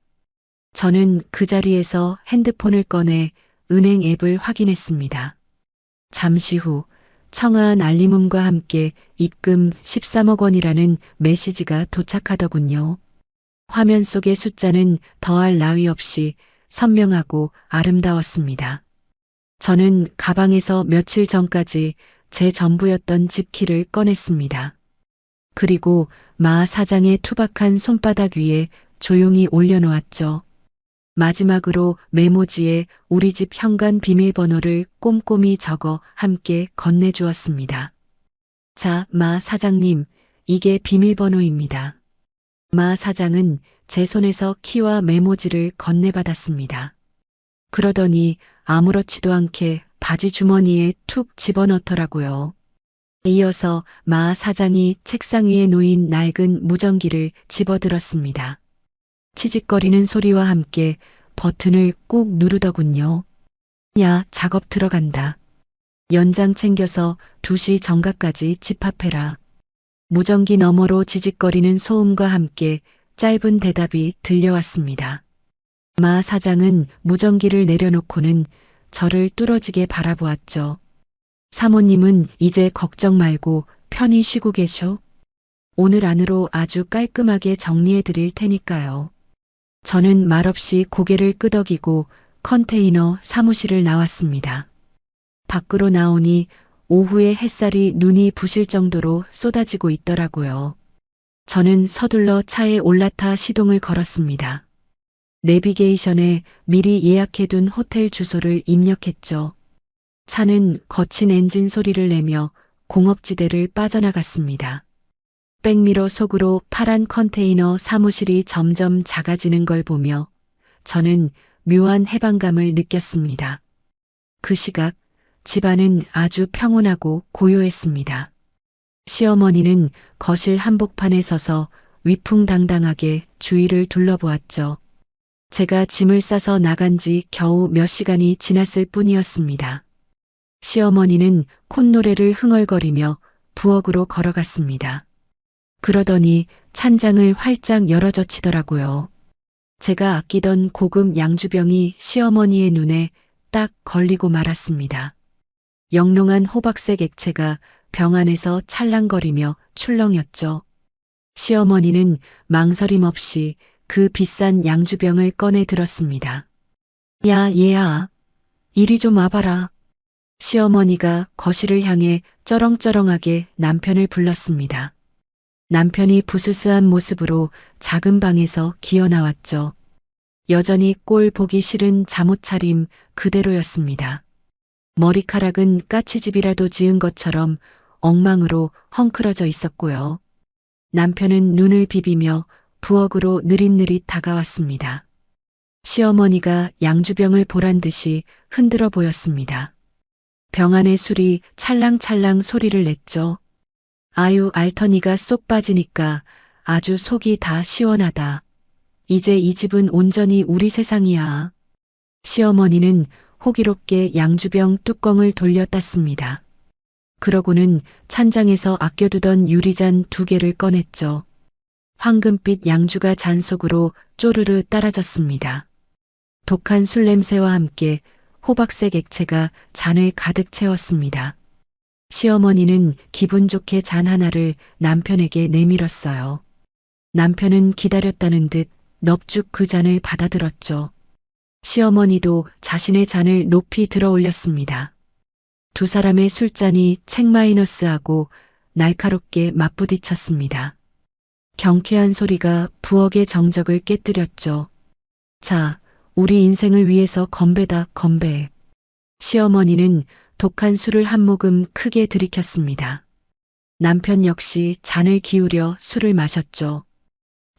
저는 그 자리에서 핸드폰을 꺼내 은행 앱을 확인했습니다. 잠시 후 청아한 알림음과 함께 입금 13억 원이라는 메시지가 도착하더군요. 화면 속의 숫자는 더할 나위 없이 선명하고 아름다웠습니다. 저는 가방에서 며칠 전까지 제 전부였던 집키를 꺼냈습니다. 그리고 마 사장의 투박한 손바닥 위에 조용히 올려놓았죠. 마지막으로 메모지에 우리 집 현관 비밀번호를 꼼꼼히 적어 함께 건네주었습니다. 자, 마 사장님, 이게 비밀번호입니다. 마 사장은 제 손에서 키와 메모지를 건네받았습니다. 그러더니 아무렇지도 않게 바지 주머니에 툭 집어넣더라고요. 이어서 마 사장이 책상 위에 놓인 낡은 무전기를 집어들었습니다. 치직거리는 소리와 함께 버튼을 꾹 누르더군요. 야, 작업 들어간다. 연장 챙겨서 2시 정각까지 집합해라. 무전기 너머로 지직거리는 소음과 함께 짧은 대답이 들려왔습니다. 마 사장은 무전기를 내려놓고는 저를 뚫어지게 바라보았죠. 사모님은 이제 걱정 말고 편히 쉬고 계셔. 오늘 안으로 아주 깔끔하게 정리해 드릴 테니까요. 저는 말없이 고개를 끄덕이고 컨테이너 사무실을 나왔습니다. 밖으로 나오니 오후에 햇살이 눈이 부실 정도로 쏟아지고 있더라고요. 저는 서둘러 차에 올라타 시동을 걸었습니다. 내비게이션에 미리 예약해둔 호텔 주소를 입력했죠. 차는 거친 엔진 소리를 내며 공업지대를 빠져나갔습니다. 백미러 속으로 파란 컨테이너 사무실이 점점 작아지는 걸 보며 저는 묘한 해방감을 느꼈습니다. 그 시각 집안은 아주 평온하고 고요했습니다. 시어머니는 거실 한복판에 서서 위풍당당하게 주위를 둘러보았죠. 제가 짐을 싸서 나간 지 겨우 몇 시간이 지났을 뿐이었습니다. 시어머니는 콧노래를 흥얼거리며 부엌으로 걸어갔습니다. 그러더니 찬장을 활짝 열어젖히더라고요. 제가 아끼던 고급 양주병이 시어머니의 눈에 딱 걸리고 말았습니다. 영롱한 호박색 액체가 병 안에서 찰랑거리며 출렁였죠. 시어머니는 망설임 없이 그 비싼 양주병을 꺼내 들었습니다. 야, 얘야, 이리 좀 와봐라. 시어머니가 거실을 향해 쩌렁쩌렁하게 남편을 불렀습니다. 남편이 부스스한 모습으로 작은 방에서 기어나왔죠. 여전히 꼴 보기 싫은 잠옷차림 그대로였습니다. 머리카락은 까치집이라도 지은 것처럼 엉망으로 헝클어져 있었고요. 남편은 눈을 비비며 부엌으로 느릿느릿 다가왔습니다. 시어머니가 양주병을 보란 듯이 흔들어 보였습니다. 병 안의 술이 찰랑찰랑 소리를 냈죠. 아유, 알터니가 쏙 빠지니까 아주 속이 다 시원하다. 이제 이 집은 온전히 우리 세상이야. 시어머니는 호기롭게 양주병 뚜껑을 돌려 땄습니다. 그러고는 찬장에서 아껴두던 유리잔 2개를 꺼냈죠. 황금빛 양주가 잔 속으로 쪼르르 따라졌습니다. 독한 술 냄새와 함께 호박색 액체가 잔을 가득 채웠습니다. 시어머니는 기분 좋게 잔 하나를 남편에게 내밀었어요. 남편은 기다렸다는 듯 넙죽 그 잔을 받아들었죠. 시어머니도 자신의 잔을 높이 들어 올렸습니다. 두 사람의 술잔이 책마이너스하고 날카롭게 맞부딪혔습니다. 경쾌한 소리가 부엌의 정적을 깨뜨렸죠. 자, 우리 인생을 위해서 건배다, 건배. 시어머니는 독한 술을 한 모금 크게 들이켰습니다. 남편 역시 잔을 기울여 술을 마셨죠.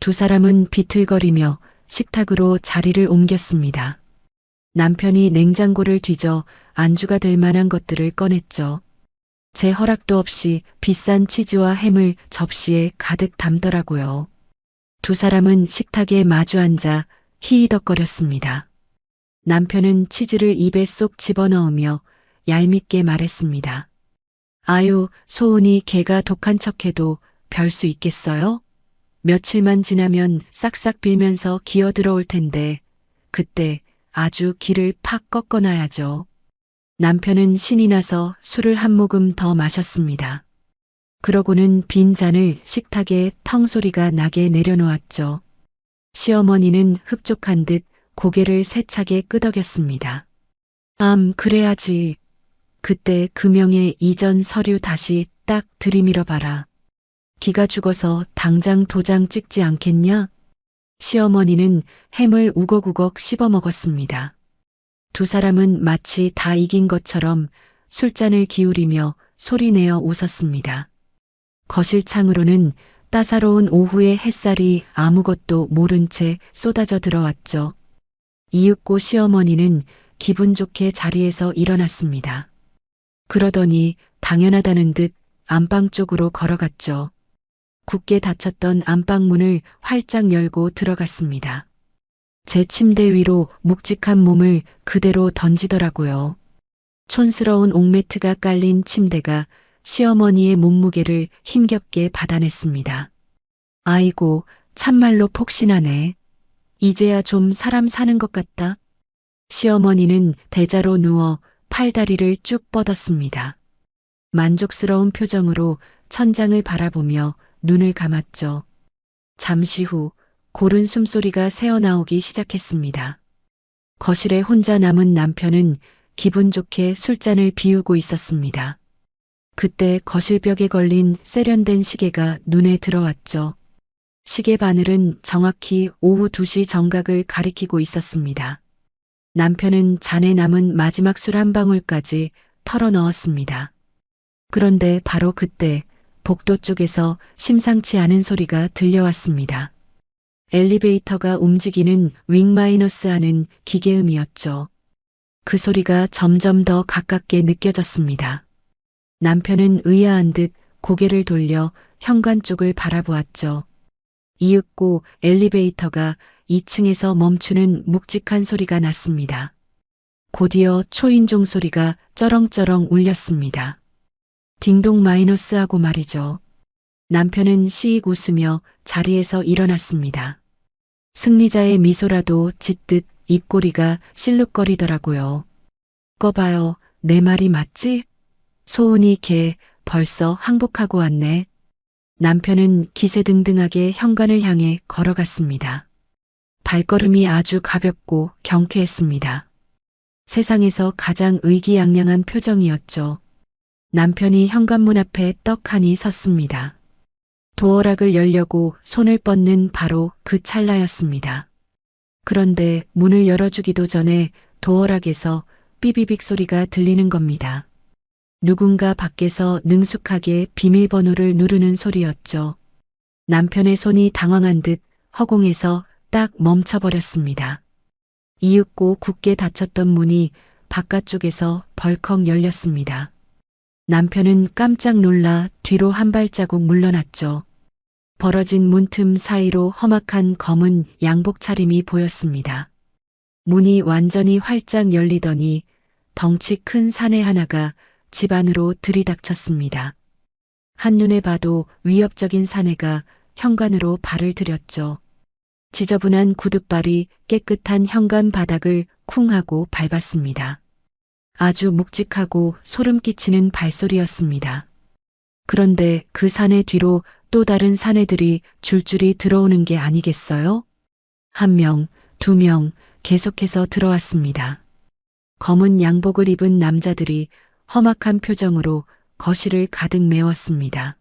두 사람은 비틀거리며 식탁으로 자리를 옮겼습니다. 남편이 냉장고를 뒤져 안주가 될 만한 것들을 꺼냈죠. 제 허락도 없이 비싼 치즈와 햄을 접시에 가득 담더라고요. 두 사람은 식탁에 마주 앉아 히히덕거렸습니다. 남편은 치즈를 입에 쏙 집어넣으며 얄밉게 말했습니다. 아유, 소은이 걔가 독한 척해도 별 수 있겠어요? 며칠만 지나면 싹싹 빌면서 기어 들어올 텐데 그때 아주 기를 팍 꺾어놔야죠. 남편은 신이 나서 술을 한 모금 더 마셨습니다. 그러고는 빈 잔을 식탁에 텅 소리가 나게 내려놓았죠. 시어머니는 흡족한 듯 고개를 세차게 끄덕였습니다. 그래야지. 그때 금영의 이전 서류 다시 딱 들이밀어 봐라. 기가 죽어서 당장 도장 찍지 않겠냐? 시어머니는 햄을 우걱우걱 씹어 먹었습니다. 두 사람은 마치 다 이긴 것처럼 술잔을 기울이며 소리내어 웃었습니다. 거실 창으로는 따사로운 오후의 햇살이 아무것도 모른 채 쏟아져 들어왔죠. 이윽고 시어머니는 기분 좋게 자리에서 일어났습니다. 그러더니 당연하다는 듯 안방 쪽으로 걸어갔죠. 굳게 닫혔던 안방문을 활짝 열고 들어갔습니다. 제 침대 위로 묵직한 몸을 그대로 던지더라고요. 촌스러운 옥매트가 깔린 침대가 시어머니의 몸무게를 힘겹게 받아냈습니다. 아이고, 참말로 폭신하네. 이제야 좀 사람 사는 것 같다. 시어머니는 대자로 누워 팔다리를 쭉 뻗었습니다. 만족스러운 표정으로 천장을 바라보며 눈을 감았죠. 잠시 후 고른 숨소리가 새어나오기 시작했습니다. 거실에 혼자 남은 남편은 기분 좋게 술잔을 비우고 있었습니다. 그때 거실벽에 걸린 세련된 시계가 눈에 들어왔죠. 시계 바늘은 정확히 오후 2시 정각을 가리키고 있었습니다. 남편은 잔에 남은 마지막 술 한 방울까지 털어 넣었습니다. 그런데 바로 그때 복도 쪽에서 심상치 않은 소리가 들려왔습니다. 엘리베이터가 움직이는 윙마이너스 하는 기계음이었죠. 그 소리가 점점 더 가깝게 느껴졌습니다. 남편은 의아한 듯 고개를 돌려 현관 쪽을 바라보았죠. 이윽고 엘리베이터가 2층에서 멈추는 묵직한 소리가 났습니다. 곧이어 초인종 소리가 쩌렁쩌렁 울렸습니다. 딩동 마이너스 하고 말이죠. 남편은 시익 웃으며 자리에서 일어났습니다. 승리자의 미소라도 짓듯 입꼬리가 실룩거리더라고요. 꺼봐요, 내 말이 맞지? 소은이 걔 벌써 항복하고 왔네. 남편은 기세등등하게 현관을 향해 걸어갔습니다. 발걸음이 아주 가볍고 경쾌했습니다. 세상에서 가장 의기양양한 표정이었죠. 남편이 현관문 앞에 떡하니 섰습니다. 도어락을 열려고 손을 뻗는 바로 그 찰나였습니다. 그런데 문을 열어주기도 전에 도어락에서 삐비빅 소리가 들리는 겁니다. 누군가 밖에서 능숙하게 비밀번호를 누르는 소리였죠. 남편의 손이 당황한 듯 허공에서 딱 멈춰버렸습니다. 이윽고 굳게 닫혔던 문이 바깥쪽에서 벌컥 열렸습니다. 남편은 깜짝 놀라 뒤로 한 발자국 물러났죠. 벌어진 문틈 사이로 험악한 검은 양복 차림이 보였습니다. 문이 완전히 활짝 열리더니 덩치 큰 사내 하나가 집 안으로 들이닥쳤습니다. 한눈에 봐도 위협적인 사내가 현관으로 발을 들였죠. 지저분한 구둣발이 깨끗한 현관 바닥을 쿵 하고 밟았습니다. 아주 묵직하고 소름 끼치는 발소리였습니다. 그런데 그 사내 뒤로 또 다른 사내들이 줄줄이 들어오는 게 아니겠어요? 1명, 2명 계속해서 들어왔습니다. 검은 양복을 입은 남자들이 험악한 표정으로 거실을 가득 메웠습니다.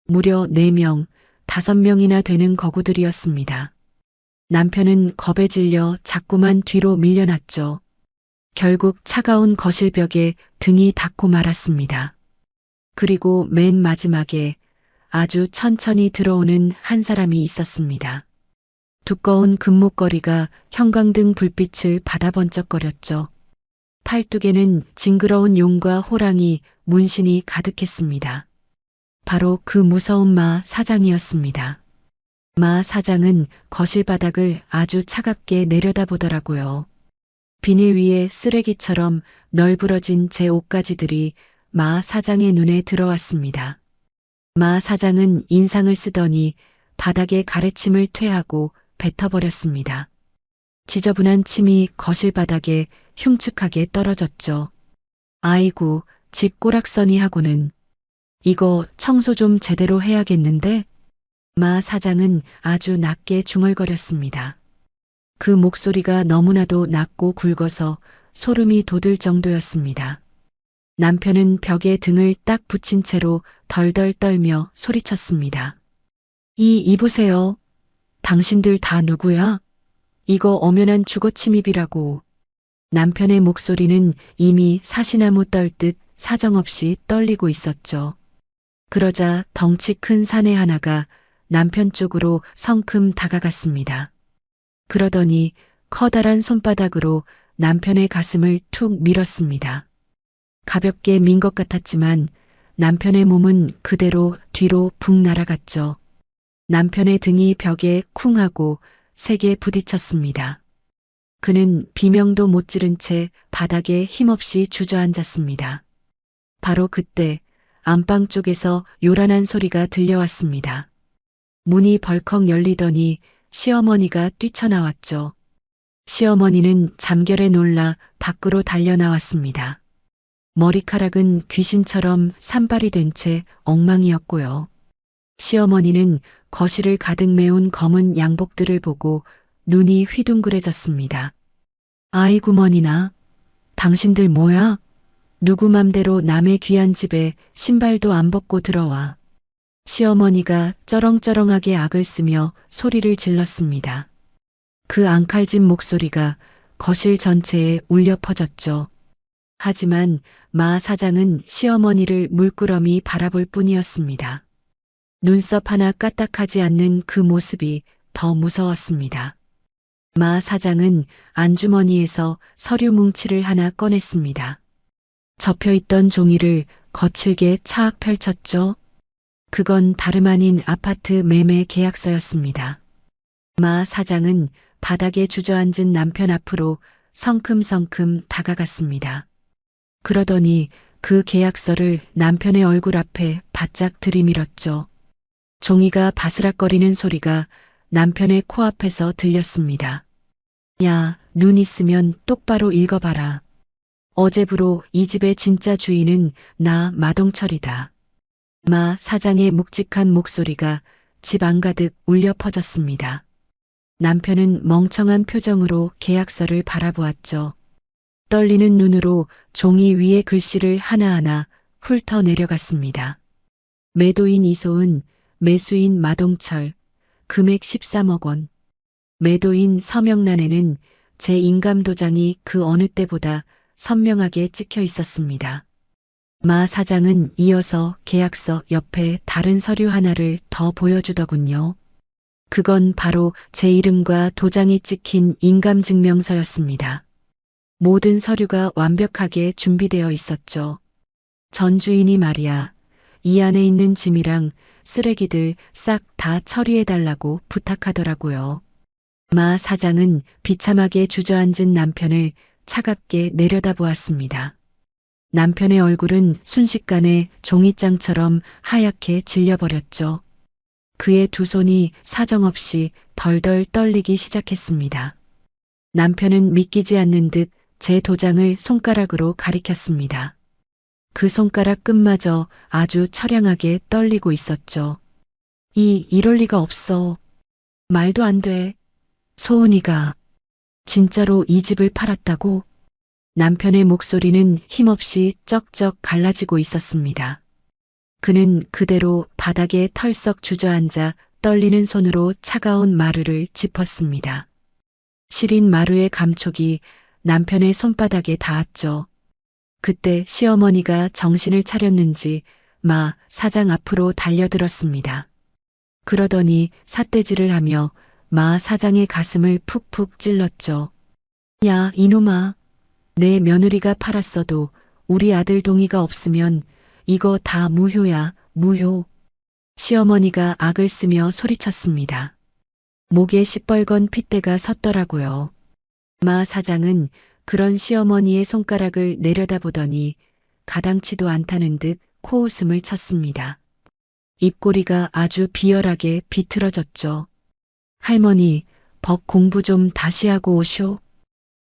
무려 4명, 5명이나 되는 거구들이었습니다. 남편은 겁에 질려 자꾸만 뒤로 밀려났죠. 결국 차가운 거실벽에 등이 닿고 말았습니다. 그리고 맨 마지막에 아주 천천히 들어오는 한 사람이 있었습니다. 두꺼운 금목걸이가 형광등 불빛을 받아 번쩍거렸죠. 팔뚝에는 징그러운 용과 호랑이 문신이 가득했습니다. 바로 그 무서운 마 사장이었습니다. 마 사장은 거실 바닥을 아주 차갑게 내려다보더라고요. 비닐 위에 쓰레기처럼 널브러진 제 옷가지들이 마 사장의 눈에 들어왔습니다. 마 사장은 인상을 쓰더니 바닥에 가래침을 퇴하고 뱉어버렸습니다. 지저분한 침이 거실 바닥에 흉측하게 떨어졌죠. 아이고, 집 꼬락서니 하고는. 이거 청소 좀 제대로 해야겠는데? 마 사장은 아주 낮게 중얼거렸습니다. 그 목소리가 너무나도 낮고 굵어서 소름이 돋을 정도였습니다. 남편은 벽에 등을 딱 붙인 채로 덜덜 떨며 소리쳤습니다. 이보세요. 당신들 다 누구야? 이거 엄연한 주거 침입이라고. 남편의 목소리는 이미 사시나무 떨듯 사정없이 떨리고 있었죠. 그러자 덩치 큰 사내 하나가 남편 쪽으로 성큼 다가갔습니다. 그러더니 커다란 손바닥으로 남편의 가슴을 툭 밀었습니다. 가볍게 민 것 같았지만 남편의 몸은 그대로 뒤로 붕 날아갔죠. 남편의 등이 벽에 쿵 하고 세게 부딪혔습니다. 그는 비명도 못 지른 채 바닥에 힘없이 주저앉았습니다. 바로 그때 안방 쪽에서 요란한 소리가 들려왔습니다. 문이 벌컥 열리더니 시어머니가 뛰쳐나왔죠. 시어머니는 잠결에 놀라 밖으로 달려나왔습니다. 머리카락은 귀신처럼 산발이 된 채 엉망이었고요. 시어머니는 거실을 가득 메운 검은 양복들을 보고 눈이 휘둥그레졌습니다. 아이고 머니나, 당신들 뭐야? 누구 맘대로 남의 귀한 집에 신발도 안 벗고 들어와. 시어머니가 쩌렁쩌렁하게 악을 쓰며 소리를 질렀습니다. 그 앙칼진 목소리가 거실 전체에 울려 퍼졌죠. 하지만 마 사장은 시어머니를 물끄러미 바라볼 뿐이었습니다. 눈썹 하나 까딱하지 않는 그 모습이 더 무서웠습니다. 마 사장은 안주머니에서 서류 뭉치를 하나 꺼냈습니다. 접혀있던 종이를 거칠게 차악 펼쳤죠. 그건 다름 아닌 아파트 매매 계약서였습니다. 마 사장은 바닥에 주저앉은 남편 앞으로 성큼성큼 다가갔습니다. 그러더니 그 계약서를 남편의 얼굴 앞에 바짝 들이밀었죠. 종이가 바스락거리는 소리가 남편의 코앞에서 들렸습니다. 야, 눈 있으면 똑바로 읽어봐라. 어제부로 이 집의 진짜 주인은 나 마동철이다. 마 사장의 묵직한 목소리가 집 안가득 울려 퍼졌습니다. 남편은 멍청한 표정으로 계약서를 바라보았죠. 떨리는 눈으로 종이 위에 글씨를 하나하나 훑어 내려갔습니다. 매도인 이소은, 매수인 마동철, 금액 13억 원. 매도인 서명란에는 제 인감도장이 그 어느 때보다 선명하게 찍혀 있었습니다. 마 사장은 이어서 계약서 옆에 다른 서류 하나를 더 보여주더군요. 그건 바로 제 이름과 도장이 찍힌 인감증명서였습니다. 모든 서류가 완벽하게 준비되어 있었죠. 전 주인이 말이야, 이 안에 있는 짐이랑 쓰레기들 싹 다 처리해달라고 부탁하더라고요. 마 사장은 비참하게 주저앉은 남편을 차갑게 내려다보았습니다. 남편의 얼굴은 순식간에 종이장처럼 하얗게 질려버렸죠. 그의 두 손이 사정없이 덜덜 떨리기 시작했습니다. 남편은 믿기지 않는 듯 제 도장을 손가락으로 가리켰습니다. 그 손가락 끝마저 아주 처량하게 떨리고 있었죠. 이럴 리가 없어. 말도 안 돼. 소은이가 진짜로 이 집을 팔았다고? 남편의 목소리는 힘없이 쩍쩍 갈라지고 있었습니다. 그는 그대로 바닥에 털썩 주저앉아 떨리는 손으로 차가운 마루를 짚었습니다. 시린 마루의 감촉이 남편의 손바닥에 닿았죠. 그때 시어머니가 정신을 차렸는지 마 사장 앞으로 달려들었습니다. 그러더니 삿대질을 하며 마 사장의 가슴을 푹푹 찔렀죠. 야, 이놈아. 내 며느리가 팔았어도 우리 아들 동의가 없으면 이거 다 무효야, 무효. 시어머니가 악을 쓰며 소리쳤습니다. 목에 시뻘건 핏대가 섰더라고요. 마 사장은 그런 시어머니의 손가락을 내려다보더니 가당치도 않다는 듯 코웃음을 쳤습니다. 입꼬리가 아주 비열하게 비틀어졌죠. 할머니, 법 공부 좀 다시 하고 오쇼.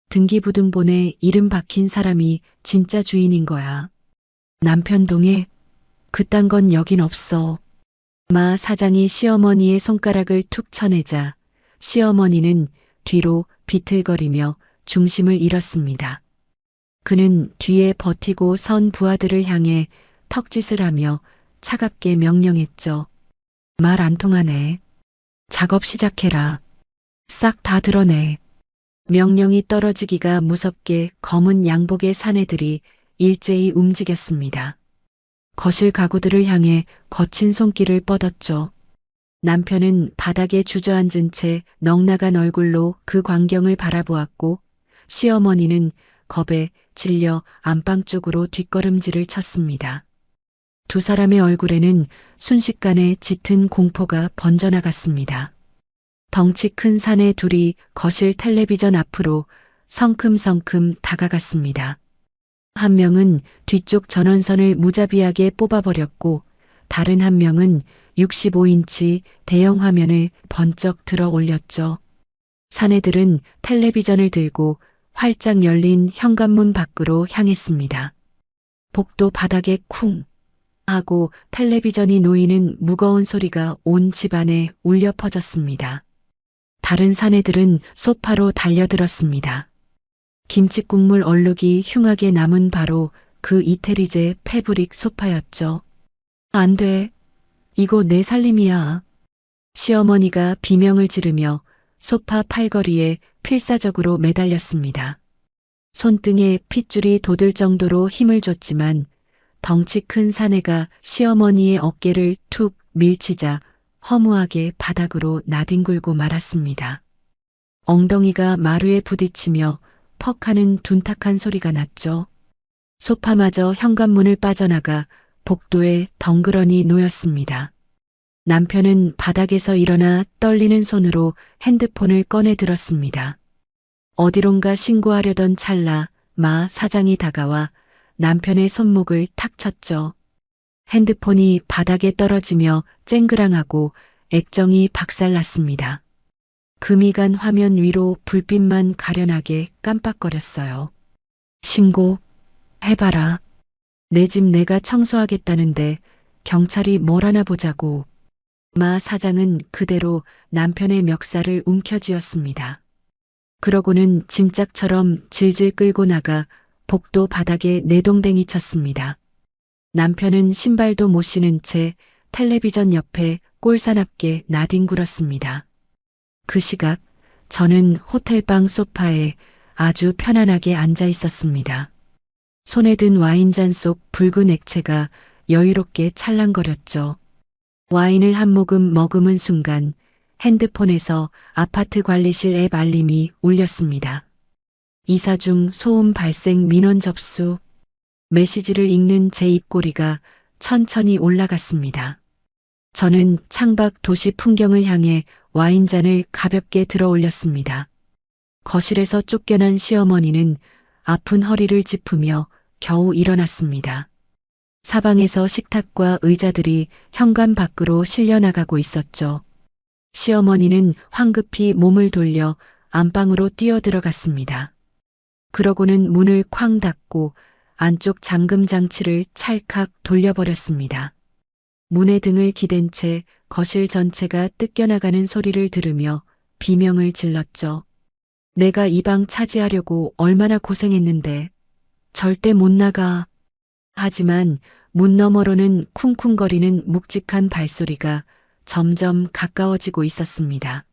등기부등본에 이름 박힌 사람이 진짜 주인인 거야. 남편 동에 그딴 건 여긴 없어. 마 사장이 시어머니의 손가락을 툭 쳐내자 시어머니는 뒤로 비틀거리며 중심을 잃었습니다. 그는 뒤에 버티고 선 부하들을 향해 턱짓을 하며 차갑게 명령했죠. 말 안 통하네. 작업 시작해라. 싹 다 드러내. 명령이 떨어지기가 무섭게 검은 양복의 사내들이 일제히 움직였습니다. 거실 가구들을 향해 거친 손길을 뻗었죠. 남편은 바닥에 주저앉은 채 넉나간 얼굴로 그 광경을 바라보았고 시어머니는 겁에 질려 안방 쪽으로 뒷걸음질을 쳤습니다. 두 사람의 얼굴에는 순식간에 짙은 공포가 번져나갔습니다. 덩치 큰 사내 둘이 거실 텔레비전 앞으로 성큼성큼 다가갔습니다. 한 명은 뒤쪽 전원선을 무자비하게 뽑아버렸고 다른 한 명은 65인치 대형 화면을 번쩍 들어 올렸죠. 사내들은 텔레비전을 들고 활짝 열린 현관문 밖으로 향했습니다. 복도 바닥에 쿵 하고 텔레비전이 놓이는 무거운 소리가 온 집안에 울려 퍼졌습니다. 다른 사내들은 소파로 달려들었습니다. 김치국물 얼룩이 흉하게 남은 바로 그 이태리제 패브릭 소파였죠. 안 돼. 이거 내 살림이야. 시어머니가 비명을 지르며 소파 팔걸이에 필사적으로 매달렸습니다. 손등에 핏줄이 돋을 정도로 힘을 줬지만 덩치 큰 사내가 시어머니의 어깨를 툭 밀치자 허무하게 바닥으로 나뒹굴고 말았습니다. 엉덩이가 마루에 부딪히며 퍽 하는 둔탁한 소리가 났죠. 소파마저 현관문을 빠져나가 복도에 덩그러니 놓였습니다. 남편은 바닥에서 일어나 떨리는 손으로 핸드폰을 꺼내 들었습니다. 어디론가 신고하려던 찰나 마 사장이 다가와 남편의 손목을 탁 쳤죠. 핸드폰이 바닥에 떨어지며 쨍그랑하고 액정이 박살났습니다. 금이 간 화면 위로 불빛만 가련하게 깜빡거렸어요. 신고 해봐라. 내 집 내가 청소하겠다는데 경찰이 뭘 하나 보자고. 마 사장은 그대로 남편의 멱살을 움켜쥐었습니다. 그러고는 짐짝처럼 질질 끌고 나가 복도 바닥에 내동댕이 쳤습니다. 남편은 신발도 못 신은 채 텔레비전 옆에 꼴사납게 나뒹굴었습니다. 그 시각 저는 호텔방 소파에 아주 편안하게 앉아 있었습니다. 손에 든 와인잔 속 붉은 액체가 여유롭게 찰랑거렸죠. 와인을 한 모금 머금은 순간 핸드폰에서 아파트 관리실 앱 알림이 울렸습니다. 이사 중 소음 발생 민원 접수. 메시지를 읽는 제 입꼬리가 천천히 올라갔습니다. 저는 창밖 도시 풍경을 향해 와인잔을 가볍게 들어 올렸습니다. 거실에서 쫓겨난 시어머니는 아픈 허리를 짚으며 겨우 일어났습니다. 사방에서 식탁과 의자들이 현관 밖으로 실려나가고 있었죠. 시어머니는 황급히 몸을 돌려 안방으로 뛰어들어갔습니다. 그러고는 문을 쾅 닫고 안쪽 잠금 장치를 찰칵 돌려버렸습니다. 문에 등을 기댄 채 거실 전체가 뜯겨나가는 소리를 들으며 비명을 질렀죠. 내가 이 방 차지하려고 얼마나 고생했는데 절대 못 나가. 하지만 문 너머로는 쿵쿵거리는 묵직한 발소리가 점점 가까워지고 있었습니다.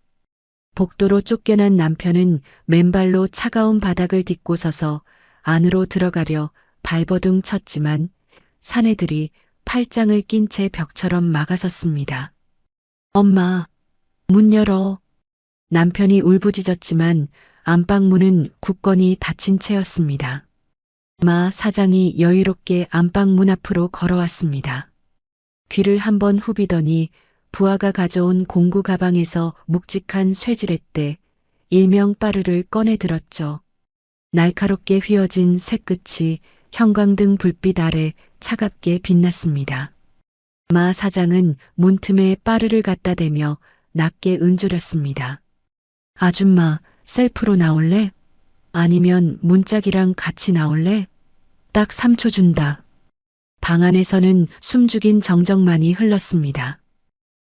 복도로 쫓겨난 남편은 맨발로 차가운 바닥을 딛고 서서 안으로 들어가려 발버둥 쳤지만 사내들이 팔짱을 낀 채 벽처럼 막아섰습니다. 엄마, 문 열어. 남편이 울부짖었지만 안방문은 굳건히 닫힌 채였습니다. 마 사장이 여유롭게 안방문 앞으로 걸어왔습니다. 귀를 한번 후비더니 부하가 가져온 공구 가방에서 묵직한 쇠지렛대, 일명 빠르를 꺼내 들었죠. 날카롭게 휘어진 쇠끝이 형광등 불빛 아래 차갑게 빛났습니다. 마 사장은 문틈에 빠르를 갖다 대며 낮게 은조렸습니다. 아줌마, 셀프로 나올래? 아니면 문짝이랑 같이 나올래? 딱 3초 준다. 방 안에서는 숨죽인 정적만이 흘렀습니다.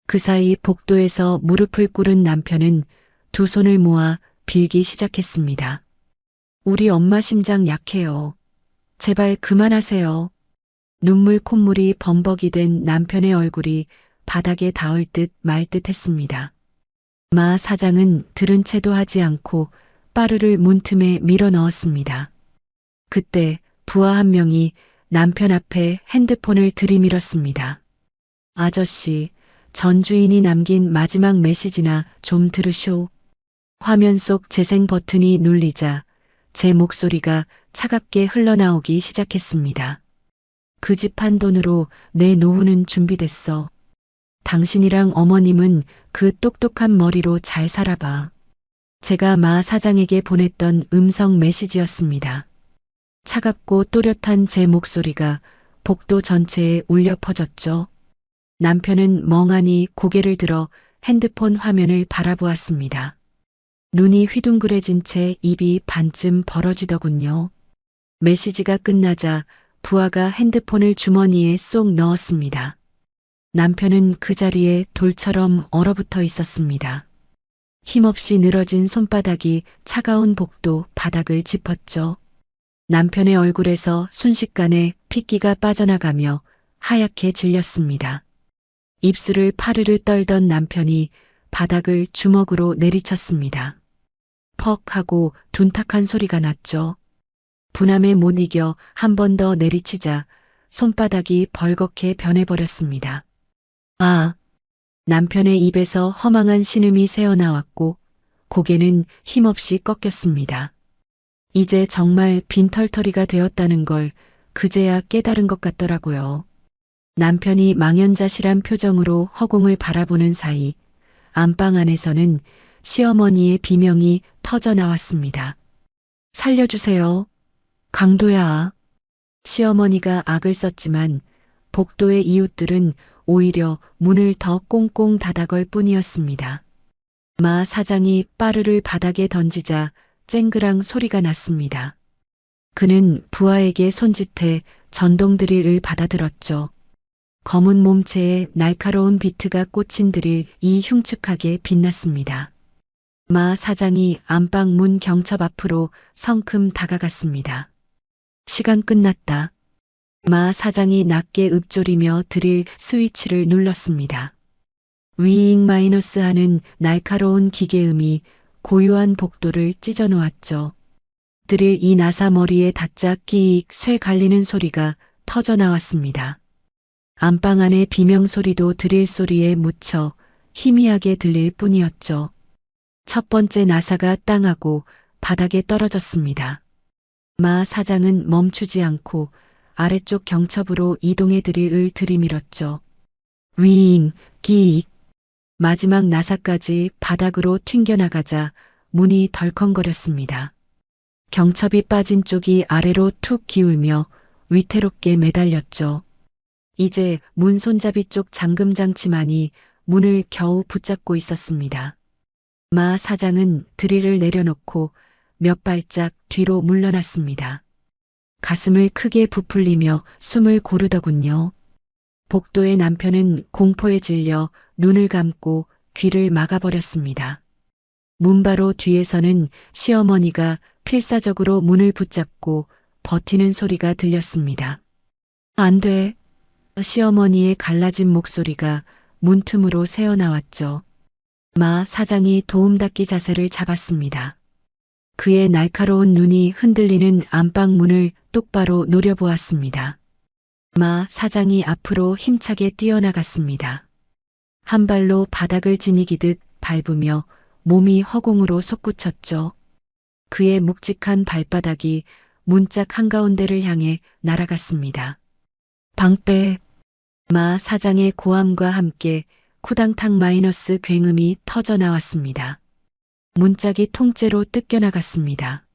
그 사이 복도에서 무릎을 꿇은 남편은 두 손을 모아 빌기 시작했습니다. 우리 엄마 심장 약해요. 제발 그만하세요. 눈물 콧물이 범벅이 된 남편의 얼굴이 바닥에 닿을 듯 말 듯 했습니다. 마 사장은 들은 채도 하지 않고 빠르를 문틈에 밀어 넣었습니다. 그때 부하 한 명이 남편 앞에 핸드폰을 들이밀었습니다. 아저씨, 전 주인이 남긴 마지막 메시지나 좀 들으쇼. 화면 속 재생 버튼이 눌리자 제 목소리가 차갑게 흘러나오기 시작했습니다. 그 집 한 돈으로 내 노후는 준비됐어. 당신이랑 어머님은 그 똑똑한 머리로 잘 살아봐. 제가 마 사장에게 보냈던 음성 메시지였습니다. 차갑고 또렷한 제 목소리가 복도 전체에 울려 퍼졌죠. 남편은 멍하니 고개를 들어 핸드폰 화면을 바라보았습니다. 눈이 휘둥그레진 채 입이 반쯤 벌어지더군요. 메시지가 끝나자 부하가 핸드폰을 주머니에 쏙 넣었습니다. 남편은 그 자리에 돌처럼 얼어붙어 있었습니다. 힘없이 늘어진 손바닥이 차가운 복도 바닥을 짚었죠. 남편의 얼굴에서 순식간에 핏기가 빠져나가며 하얗게 질렸습니다. 입술을 파르르 떨던 남편이 바닥을 주먹으로 내리쳤습니다. 퍽 하고 둔탁한 소리가 났죠. 분함에 못 이겨 한 번 더 내리치자 손바닥이 벌겋게 변해버렸습니다. 아! 남편의 입에서 허망한 신음이 새어나왔고 고개는 힘없이 꺾였습니다. 이제 정말 빈털터리가 되었다는 걸 그제야 깨달은 것 같더라고요. 남편이 망연자실한 표정으로 허공을 바라보는 사이 안방 안에서는 시어머니의 비명이 터져 나왔습니다. 살려주세요. 강도야. 시어머니가 악을 썼지만 복도의 이웃들은 오히려 문을 더 꽁꽁 닫아걸 뿐이었습니다. 마 사장이 빠르를 바닥에 던지자 쨍그랑 소리가 났습니다. 그는 부하에게 손짓해 전동 드릴을 받아들었죠. 검은 몸체에 날카로운 비트가 꽂힌 드릴이 흉측하게 빛났습니다. 마 사장이 안방 문 경첩 앞으로 성큼 다가갔습니다. 시간 끝났다. 마 사장이 낮게 읊조리며 드릴 스위치를 눌렀습니다. 위잉 마이너스 하는 날카로운 기계음이 고요한 복도를 찢어 놓았죠. 드릴 이 나사 머리에 닿자 끼익 쇠 갈리는 소리가 터져 나왔습니다. 안방 안의 비명 소리도 드릴 소리에 묻혀 희미하게 들릴 뿐이었죠. 첫 번째 나사가 땅하고 바닥에 떨어졌습니다. 마 사장은 멈추지 않고 아래쪽 경첩으로 이동해 드릴을 들이밀었죠. 위잉, 끼익. 마지막 나사까지 바닥으로 튕겨나가자 문이 덜컹거렸습니다. 경첩이 빠진 쪽이 아래로 툭 기울며 위태롭게 매달렸죠. 이제 문 손잡이 쪽 잠금장치만이 문을 겨우 붙잡고 있었습니다. 마 사장은 드릴을 내려놓고 몇 발짝 뒤로 물러났습니다. 가슴을 크게 부풀리며 숨을 고르더군요. 복도의 남편은 공포에 질려 눈을 감고 귀를 막아버렸습니다. 문 바로 뒤에서는 시어머니가 필사적으로 문을 붙잡고 버티는 소리가 들렸습니다. 안 돼. 시어머니의 갈라진 목소리가 문틈으로 새어나왔죠. 마 사장이 도움닫기 자세를 잡았습니다. 그의 날카로운 눈이 흔들리는 안방문을 똑바로 노려보았습니다. 마 사장이 앞으로 힘차게 뛰어나갔습니다. 한 발로 바닥을 지니기듯 밟으며 몸이 허공으로 솟구쳤죠. 그의 묵직한 발바닥이 문짝 한가운데를 향해 날아갔습니다. 방패. 마 사장의 고함과 함께 쿠당탕 마이너스 굉음이 터져 나왔습니다. 문짝이 통째로 뜯겨나갔습니다.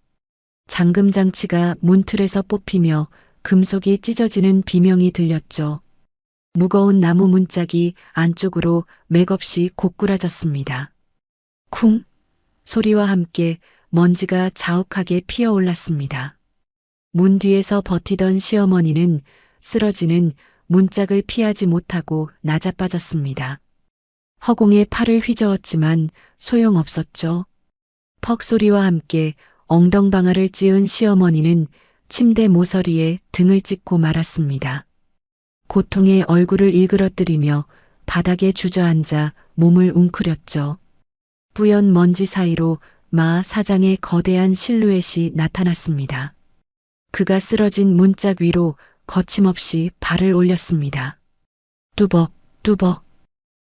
잠금장치가 문틀에서 뽑히며 금속이 찢어지는 비명이 들렸죠. 무거운 나무 문짝이 안쪽으로 맥없이 고꾸라졌습니다. 쿵! 소리와 함께 먼지가 자욱하게 피어올랐습니다. 문 뒤에서 버티던 시어머니는 쓰러지는 문짝을 피하지 못하고 나자빠졌습니다. 허공에 팔을 휘저었지만 소용없었죠. 퍽 소리와 함께 엉덩방아를 찧은 시어머니는 침대 모서리에 등을 찍고 말았습니다. 고통에 얼굴을 일그러뜨리며 바닥에 주저앉아 몸을 웅크렸죠. 뿌연 먼지 사이로 마 사장의 거대한 실루엣이 나타났습니다. 그가 쓰러진 문짝 위로 거침없이 발을 올렸습니다. 뚜벅, 뚜벅.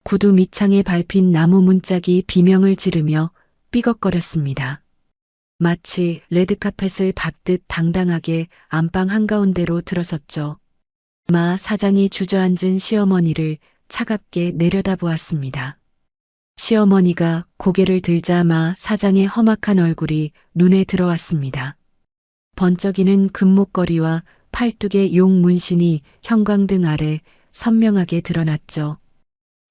구두 밑창에 밟힌 나무 문짝이 비명을 지르며 삐걱거렸습니다. 마치 레드카펫을 밟듯 당당하게 안방 한가운데로 들어섰죠. 마 사장이 주저앉은 시어머니를 차갑게 내려다보았습니다. 시어머니가 고개를 들자 마 사장의 험악한 얼굴이 눈에 들어왔습니다. 번쩍이는 금목걸이와 팔뚝의 용 문신이 형광등 아래 선명하게 드러났죠.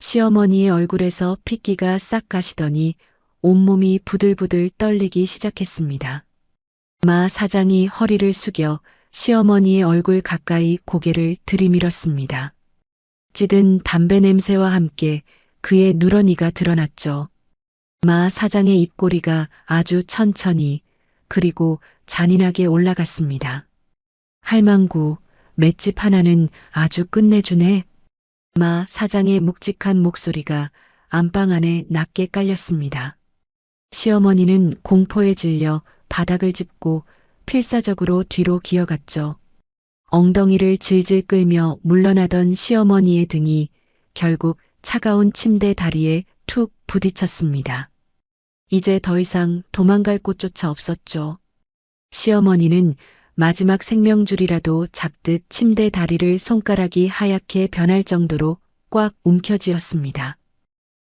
시어머니의 얼굴에서 핏기가 싹 가시더니 온몸이 부들부들 떨리기 시작했습니다. 마 사장이 허리를 숙여 시어머니의 얼굴 가까이 고개를 들이밀었습니다. 찌든 담배 냄새와 함께 그의 누런이가 드러났죠. 마 사장의 입꼬리가 아주 천천히 그리고 잔인하게 올라갔습니다. 할망구, 맷집 하나는 아주 끝내주네. 마 사장의 묵직한 목소리가 안방 안에 낮게 깔렸습니다. 시어머니는 공포에 질려 바닥을 짚고 필사적으로 뒤로 기어갔죠. 엉덩이를 질질 끌며 물러나던 시어머니의 등이 결국 차가운 침대 다리에 툭 부딪혔습니다. 이제 더 이상 도망갈 곳조차 없었죠. 시어머니는 마지막 생명줄이라도 잡듯 침대 다리를 손가락이 하얗게 변할 정도로 꽉 움켜쥐었습니다.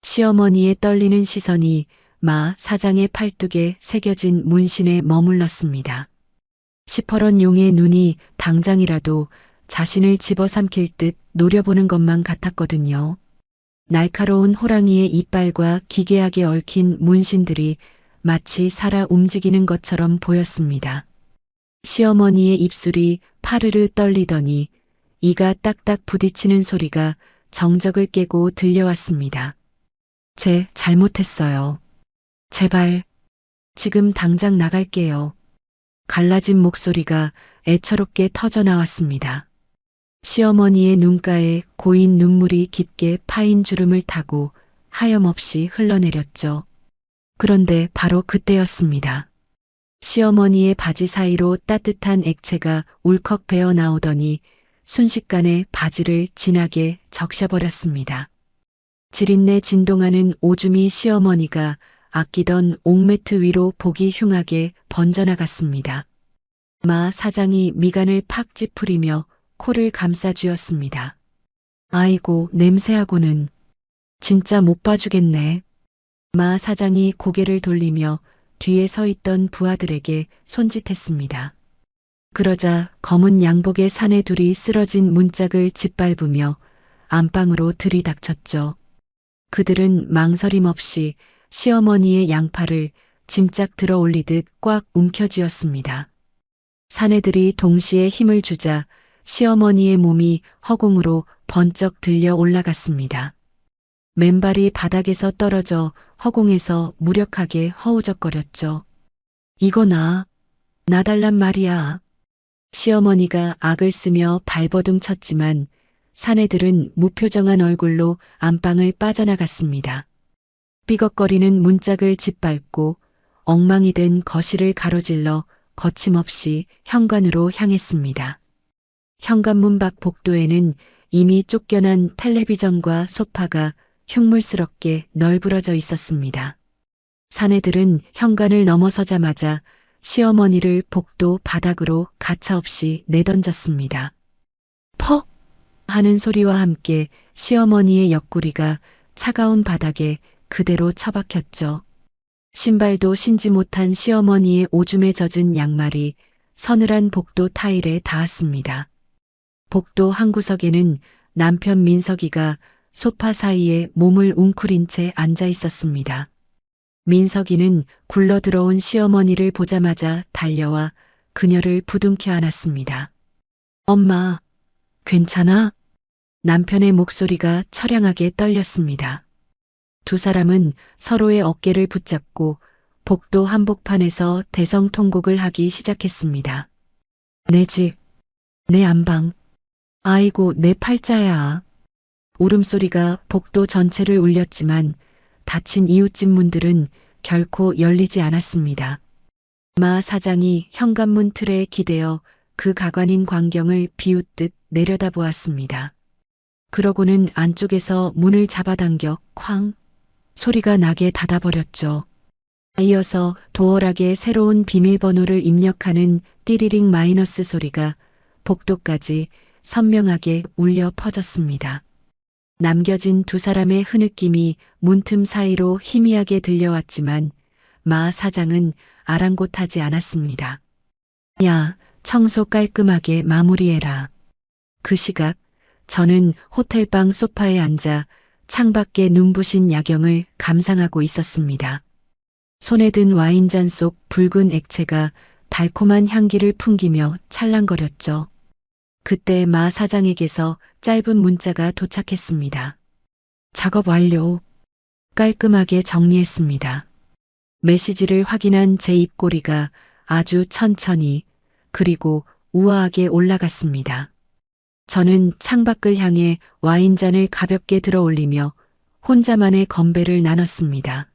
시어머니의 떨리는 시선이 마 사장의 팔뚝에 새겨진 문신에 머물렀습니다. 시퍼런 용의 눈이 당장이라도 자신을 집어삼킬 듯 노려보는 것만 같았거든요. 날카로운 호랑이의 이빨과 기괴하게 얽힌 문신들이 마치 살아 움직이는 것처럼 보였습니다. 시어머니의 입술이 파르르 떨리더니 이가 딱딱 부딪히는 소리가 정적을 깨고 들려왔습니다. 제 잘못했어요. 제발, 지금 당장 나갈게요. 갈라진 목소리가 애처롭게 터져 나왔습니다. 시어머니의 눈가에 고인 눈물이 깊게 파인 주름을 타고 하염없이 흘러내렸죠. 그런데 바로 그때였습니다. 시어머니의 바지 사이로 따뜻한 액체가 울컥 배어 나오더니 순식간에 바지를 진하게 적셔버렸습니다. 지린내 진동하는 오줌이 시어머니가 아끼던 옥매트 위로 보기 흉하게 번져나갔습니다. 마 사장이 미간을 팍 찌푸리며 코를 감싸 쥐었습니다. 아이고 냄새하고는. 진짜 못 봐주겠네. 마 사장이 고개를 돌리며 뒤에 서 있던 부하들에게 손짓했습니다. 그러자 검은 양복의 사내 둘이 쓰러진 문짝을 짓밟으며 안방으로 들이닥쳤죠. 그들은 망설임 없이 시어머니의 양팔을 짐짝 들어 올리듯 꽉 움켜쥐었습니다. 사내들이 동시에 힘을 주자 시어머니의 몸이 허공으로 번쩍 들려 올라갔습니다. 맨발이 바닥에서 떨어져 허공에서 무력하게 허우적거렸죠. 이거 나달란 말이야. 시어머니가 악을 쓰며 발버둥 쳤지만 사내들은 무표정한 얼굴로 안방을 빠져나갔습니다. 삐걱거리는 문짝을 짓밟고 엉망이 된 거실을 가로질러 거침없이 현관으로 향했습니다. 현관문 밖 복도에는 이미 쫓겨난 텔레비전과 소파가 흉물스럽게 널브러져 있었습니다. 사내들은 현관을 넘어서자마자 시어머니를 복도 바닥으로 가차없이 내던졌습니다. 퍽! 하는 소리와 함께 시어머니의 옆구리가 차가운 바닥에 그대로 처박혔죠. 신발도 신지 못한 시어머니의 오줌에 젖은 양말이 서늘한 복도 타일에 닿았습니다. 복도 한 구석에는 남편 민석이가 소파 사이에 몸을 웅크린 채 앉아 있었습니다. 민석이는 굴러들어온 시어머니를 보자마자 달려와 그녀를 부둥켜 안았습니다. 엄마, 괜찮아? 남편의 목소리가 처량하게 떨렸습니다. 두 사람은 서로의 어깨를 붙잡고 복도 한복판에서 대성통곡을 하기 시작했습니다. 내 집, 내 안방, 아이고 내 팔자야. 울음소리가 복도 전체를 울렸지만 닫힌 이웃집 문들은 결코 열리지 않았습니다. 마 사장이 현관문 틀에 기대어 그 가관인 광경을 비웃듯 내려다보았습니다. 그러고는 안쪽에서 문을 잡아당겨 쾅 소리가 나게 닫아버렸죠. 이어서 도어락에 새로운 비밀번호를 입력하는 띠리링 마이너스 소리가 복도까지 선명하게 울려 퍼졌습니다. 남겨진 두 사람의 흐느낌이 문틈 사이로 희미하게 들려왔지만 마 사장은 아랑곳하지 않았습니다. 야, 청소 깔끔하게 마무리해라. 그 시각 저는 호텔방 소파에 앉아 창밖에 눈부신 야경을 감상하고 있었습니다. 손에 든 와인잔 속 붉은 액체가 달콤한 향기를 풍기며 찰랑거렸죠. 그때 마 사장에게서 짧은 문자가 도착했습니다. 작업 완료. 깔끔하게 정리했습니다. 메시지를 확인한 제 입꼬리가 아주 천천히 그리고 우아하게 올라갔습니다. 저는 창밖을 향해 와인잔을 가볍게 들어 올리며 혼자만의 건배를 나눴습니다.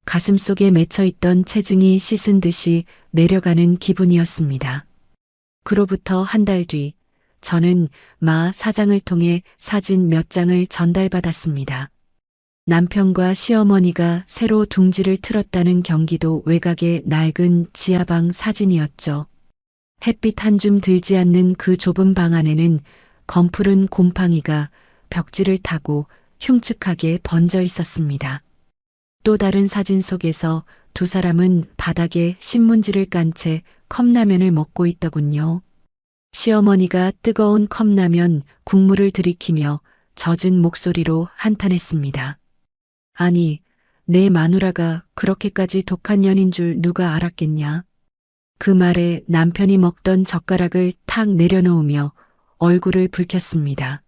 가슴속에 맺혀있던 체증이 씻은 듯이 내려가는 기분이었습니다. 그로부터 한 달 뒤, 저는 마 사장을 통해 사진 몇 장을 전달받았습니다. 남편과 시어머니가 새로 둥지를 틀었다는 경기도 외곽의 낡은 지하방 사진이었죠. 햇빛 한 줌 들지 않는 그 좁은 방 안에는 검푸른 곰팡이가 벽지를 타고 흉측하게 번져 있었습니다. 또 다른 사진 속에서 두 사람은 바닥에 신문지를 깐 채 컵라면을 먹고 있더군요. 시어머니가 뜨거운 컵라면 국물을 들이키며 젖은 목소리로 한탄했습니다. 아니, 내 마누라가 그렇게까지 독한 년인 줄 누가 알았겠냐. 그 말에 남편이 먹던 젓가락을 탁 내려놓으며 얼굴을 붉혔습니다.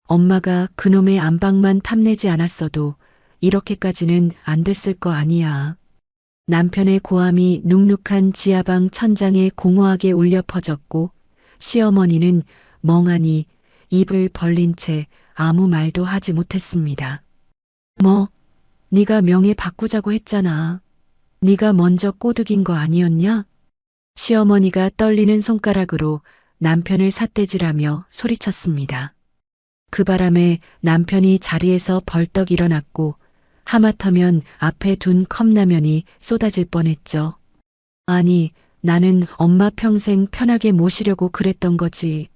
엄마가 그놈의 안방만 탐내지 않았어도 이렇게까지는 안 됐을 거 아니야. 남편의 고함이 눅눅한 지하방 천장에 공허하게 울려 퍼졌고 시어머니는 멍하니 입을 벌린 채 아무 말도 하지 못했습니다. 뭐, 네가 명예 바꾸자고 했잖아. 네가 먼저 꼬드긴 거 아니었냐? 시어머니가 떨리는 손가락으로 남편을 삿대질하며 소리쳤습니다. 그 바람에 남편이 자리에서 벌떡 일어났고 하마터면 앞에 둔 컵라면이 쏟아질 뻔했죠. 아니, 나는 엄마 평생 편하게 모시려고 그랬던 거지.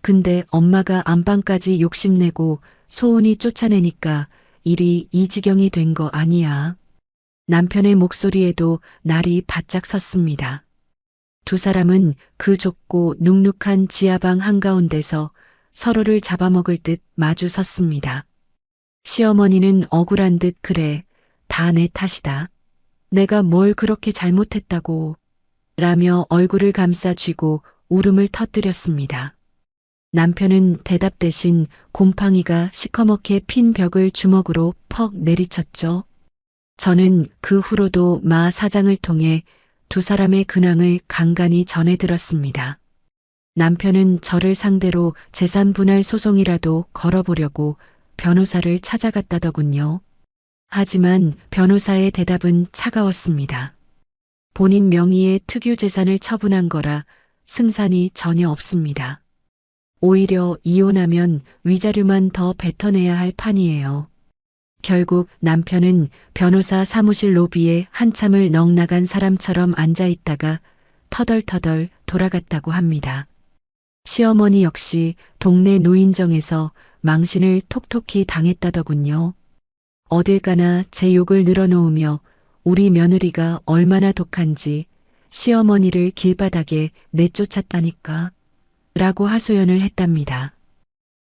근데 엄마가 안방까지 욕심내고 소은이 쫓아내니까 일이 이 지경이 된 거 아니야. 남편의 목소리에도 날이 바짝 섰습니다. 두 사람은 그 좁고 눅눅한 지하방 한가운데서 서로를 잡아먹을 듯 마주 섰습니다. 시어머니는 억울한 듯 그래, 다 내 탓이다. 내가 뭘 그렇게 잘못했다고 라며 얼굴을 감싸 쥐고 울음을 터뜨렸습니다. 남편은 대답 대신 곰팡이가 시커멓게 핀 벽을 주먹으로 퍽 내리쳤죠. 저는 그 후로도 마 사장을 통해 두 사람의 근황을 간간히 전해 들었습니다. 남편은 저를 상대로 재산 분할 소송이라도 걸어보려고 변호사를 찾아갔다더군요. 하지만 변호사의 대답은 차가웠습니다. 본인 명의의 특유 재산을 처분한 거라 승산이 전혀 없습니다. 오히려 이혼하면 위자료만 더 뱉어내야 할 판이에요. 결국 남편은 변호사 사무실 로비에 한참을 넋나간 사람처럼 앉아 있다가 터덜터덜 돌아갔다고 합니다. 시어머니 역시 동네 노인정에서 망신을 톡톡히 당했다더군요. 어딜 가나 제 욕을 늘어놓으며 우리 며느리가 얼마나 독한지 시어머니를 길바닥에 내쫓았다니까 라고 하소연을 했답니다.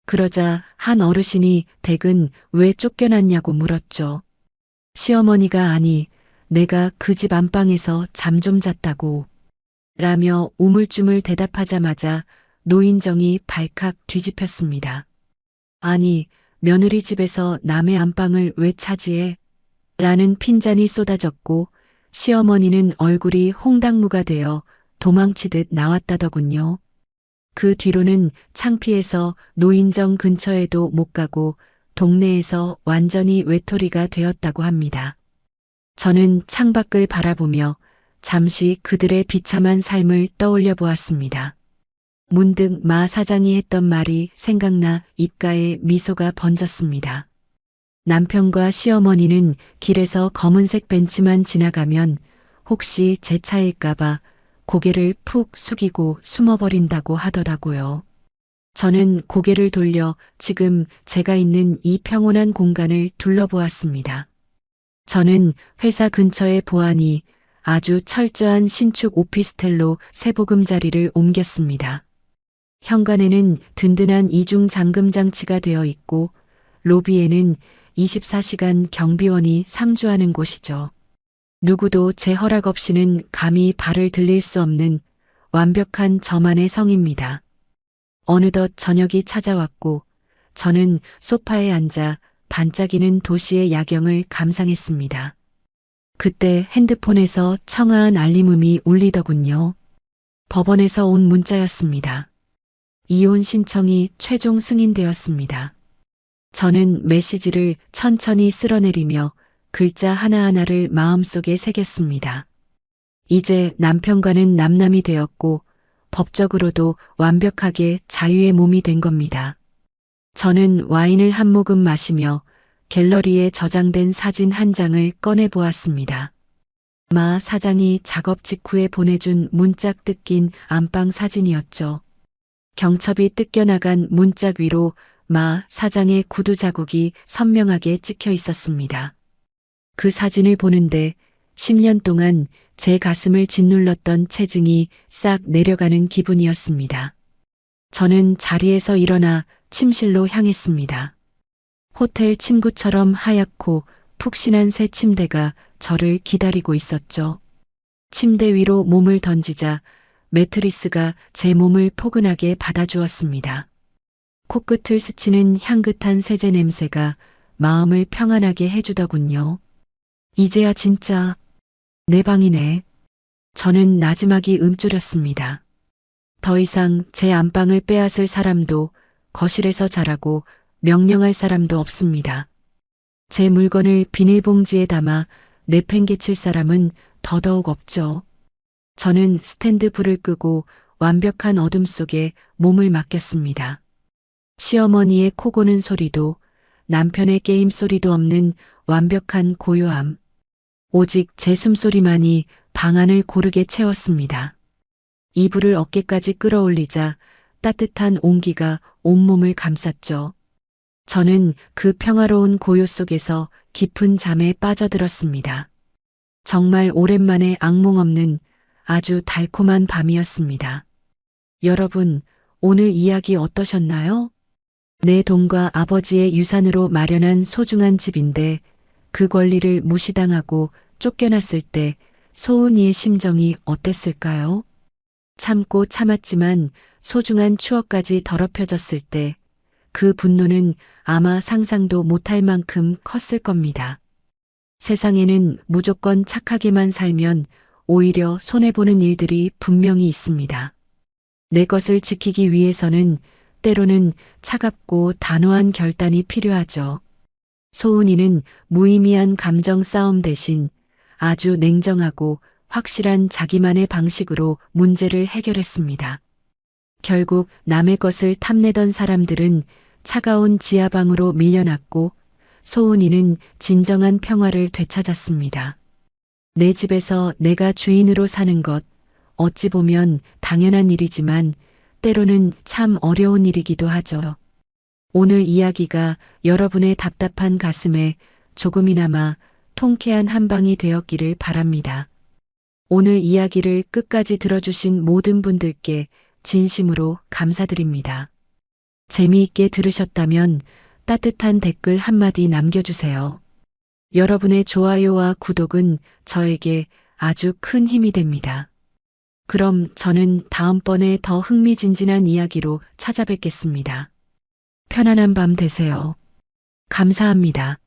그러자 한 어르신이 댁은 왜 쫓겨났냐고 물었죠. 시어머니가 아니 내가 그 집 안방에서 잠 좀 잤다고 라며 우물쭈물 대답하자마자 노인정이 발칵 뒤집혔습니다. 아니 며느리 집에서 남의 안방을 왜 차지해? 라는 핀잔이 쏟아졌고 시어머니는 얼굴이 홍당무가 되어 도망치듯 나왔다더군요. 그 뒤로는 창피해서 노인정 근처에도 못 가고 동네에서 완전히 외톨이가 되었다고 합니다. 저는 창밖을 바라보며 잠시 그들의 비참한 삶을 떠올려 보았습니다. 문득 마 사장이 했던 말이 생각나 입가에 미소가 번졌습니다. 남편과 시어머니는 길에서 검은색 벤츠만 지나가면 혹시 제 차일까봐 고개를 푹 숙이고 숨어버린다고 하더라고요. 저는 고개를 돌려 지금 제가 있는 이 평온한 공간을 둘러보았습니다. 저는 회사 근처의 보안이 아주 철저한 신축 오피스텔로 새 보금자리를 옮겼습니다. 현관에는 든든한 이중 잠금 장치가 되어 있고 로비에는 24시간 경비원이 상주하는 곳이죠. 누구도 제 허락 없이는 감히 발을 들릴 수 없는 완벽한 저만의 성입니다. 어느덧 저녁이 찾아왔고 저는 소파에 앉아 반짝이는 도시의 야경을 감상했습니다. 그때 핸드폰에서 청아한 알림음이 울리더군요. 법원에서 온 문자였습니다. 이혼 신청이 최종 승인되었습니다. 저는 메시지를 천천히 쓸어내리며 글자 하나하나를 마음속에 새겼습니다. 이제 남편과는 남남이 되었고 법적으로도 완벽하게 자유의 몸이 된 겁니다. 저는 와인을 한 모금 마시며 갤러리에 저장된 사진 한 장을 꺼내 보았습니다. 마 사장이 작업 직후에 보내준 문짝 뜯긴 안방 사진이었죠. 경첩이 뜯겨나간 문짝 위로 마 사장의 구두 자국이 선명하게 찍혀 있었습니다. 그 사진을 보는데 10년 동안 제 가슴을 짓눌렀던 체증이 싹 내려가는 기분이었습니다. 저는 자리에서 일어나 침실로 향했습니다. 호텔 침구처럼 하얗고 푹신한 새 침대가 저를 기다리고 있었죠. 침대 위로 몸을 던지자 매트리스가 제 몸을 포근하게 받아주었습니다. 코끝을 스치는 향긋한 세제 냄새가 마음을 평안하게 해주더군요. 이제야 진짜 내 방이네. 저는 나지막이 움츠렸습니다. 더 이상 제 안방을 빼앗을 사람도 거실에서 자라고 명령할 사람도 없습니다. 제 물건을 비닐봉지에 담아 내팽개칠 사람은 더더욱 없죠. 저는 스탠드 불을 끄고 완벽한 어둠 속에 몸을 맡겼습니다. 시어머니의 코 고는 소리도 남편의 게임 소리도 없는 완벽한 고요함. 오직 제 숨소리만이 방 안을 고르게 채웠습니다. 이불을 어깨까지 끌어올리자 따뜻한 온기가 온몸을 감쌌죠. 저는 그 평화로운 고요 속에서 깊은 잠에 빠져들었습니다. 정말 오랜만에 악몽 없는 아주 달콤한 밤이었습니다. 여러분, 오늘 이야기 어떠셨나요? 내 돈과 아버지의 유산으로 마련한 소중한 집인데 그 권리를 무시당하고 쫓겨났을 때 소은이의 심정이 어땠을까요? 참고 참았지만 소중한 추억까지 더럽혀졌을 때 그 분노는 아마 상상도 못할 만큼 컸을 겁니다. 세상에는 무조건 착하게만 살면 오히려 손해보는 일들이 분명히 있습니다. 내 것을 지키기 위해서는 때로는 차갑고 단호한 결단이 필요하죠. 소은이는 무의미한 감정 싸움 대신 아주 냉정하고 확실한 자기만의 방식으로 문제를 해결했습니다. 결국 남의 것을 탐내던 사람들은 차가운 지하방으로 밀려났고 소은이는 진정한 평화를 되찾았습니다. 내 집에서 내가 주인으로 사는 것, 어찌 보면 당연한 일이지만 때로는 참 어려운 일이기도 하죠. 오늘 이야기가 여러분의 답답한 가슴에 조금이나마 통쾌한 한방이 되었기를 바랍니다. 오늘 이야기를 끝까지 들어주신 모든 분들께 진심으로 감사드립니다. 재미있게 들으셨다면 따뜻한 댓글 한마디 남겨주세요. 여러분의 좋아요와 구독은 저에게 아주 큰 힘이 됩니다. 그럼 저는 다음번에 더 흥미진진한 이야기로 찾아뵙겠습니다. 편안한 밤 되세요. 감사합니다.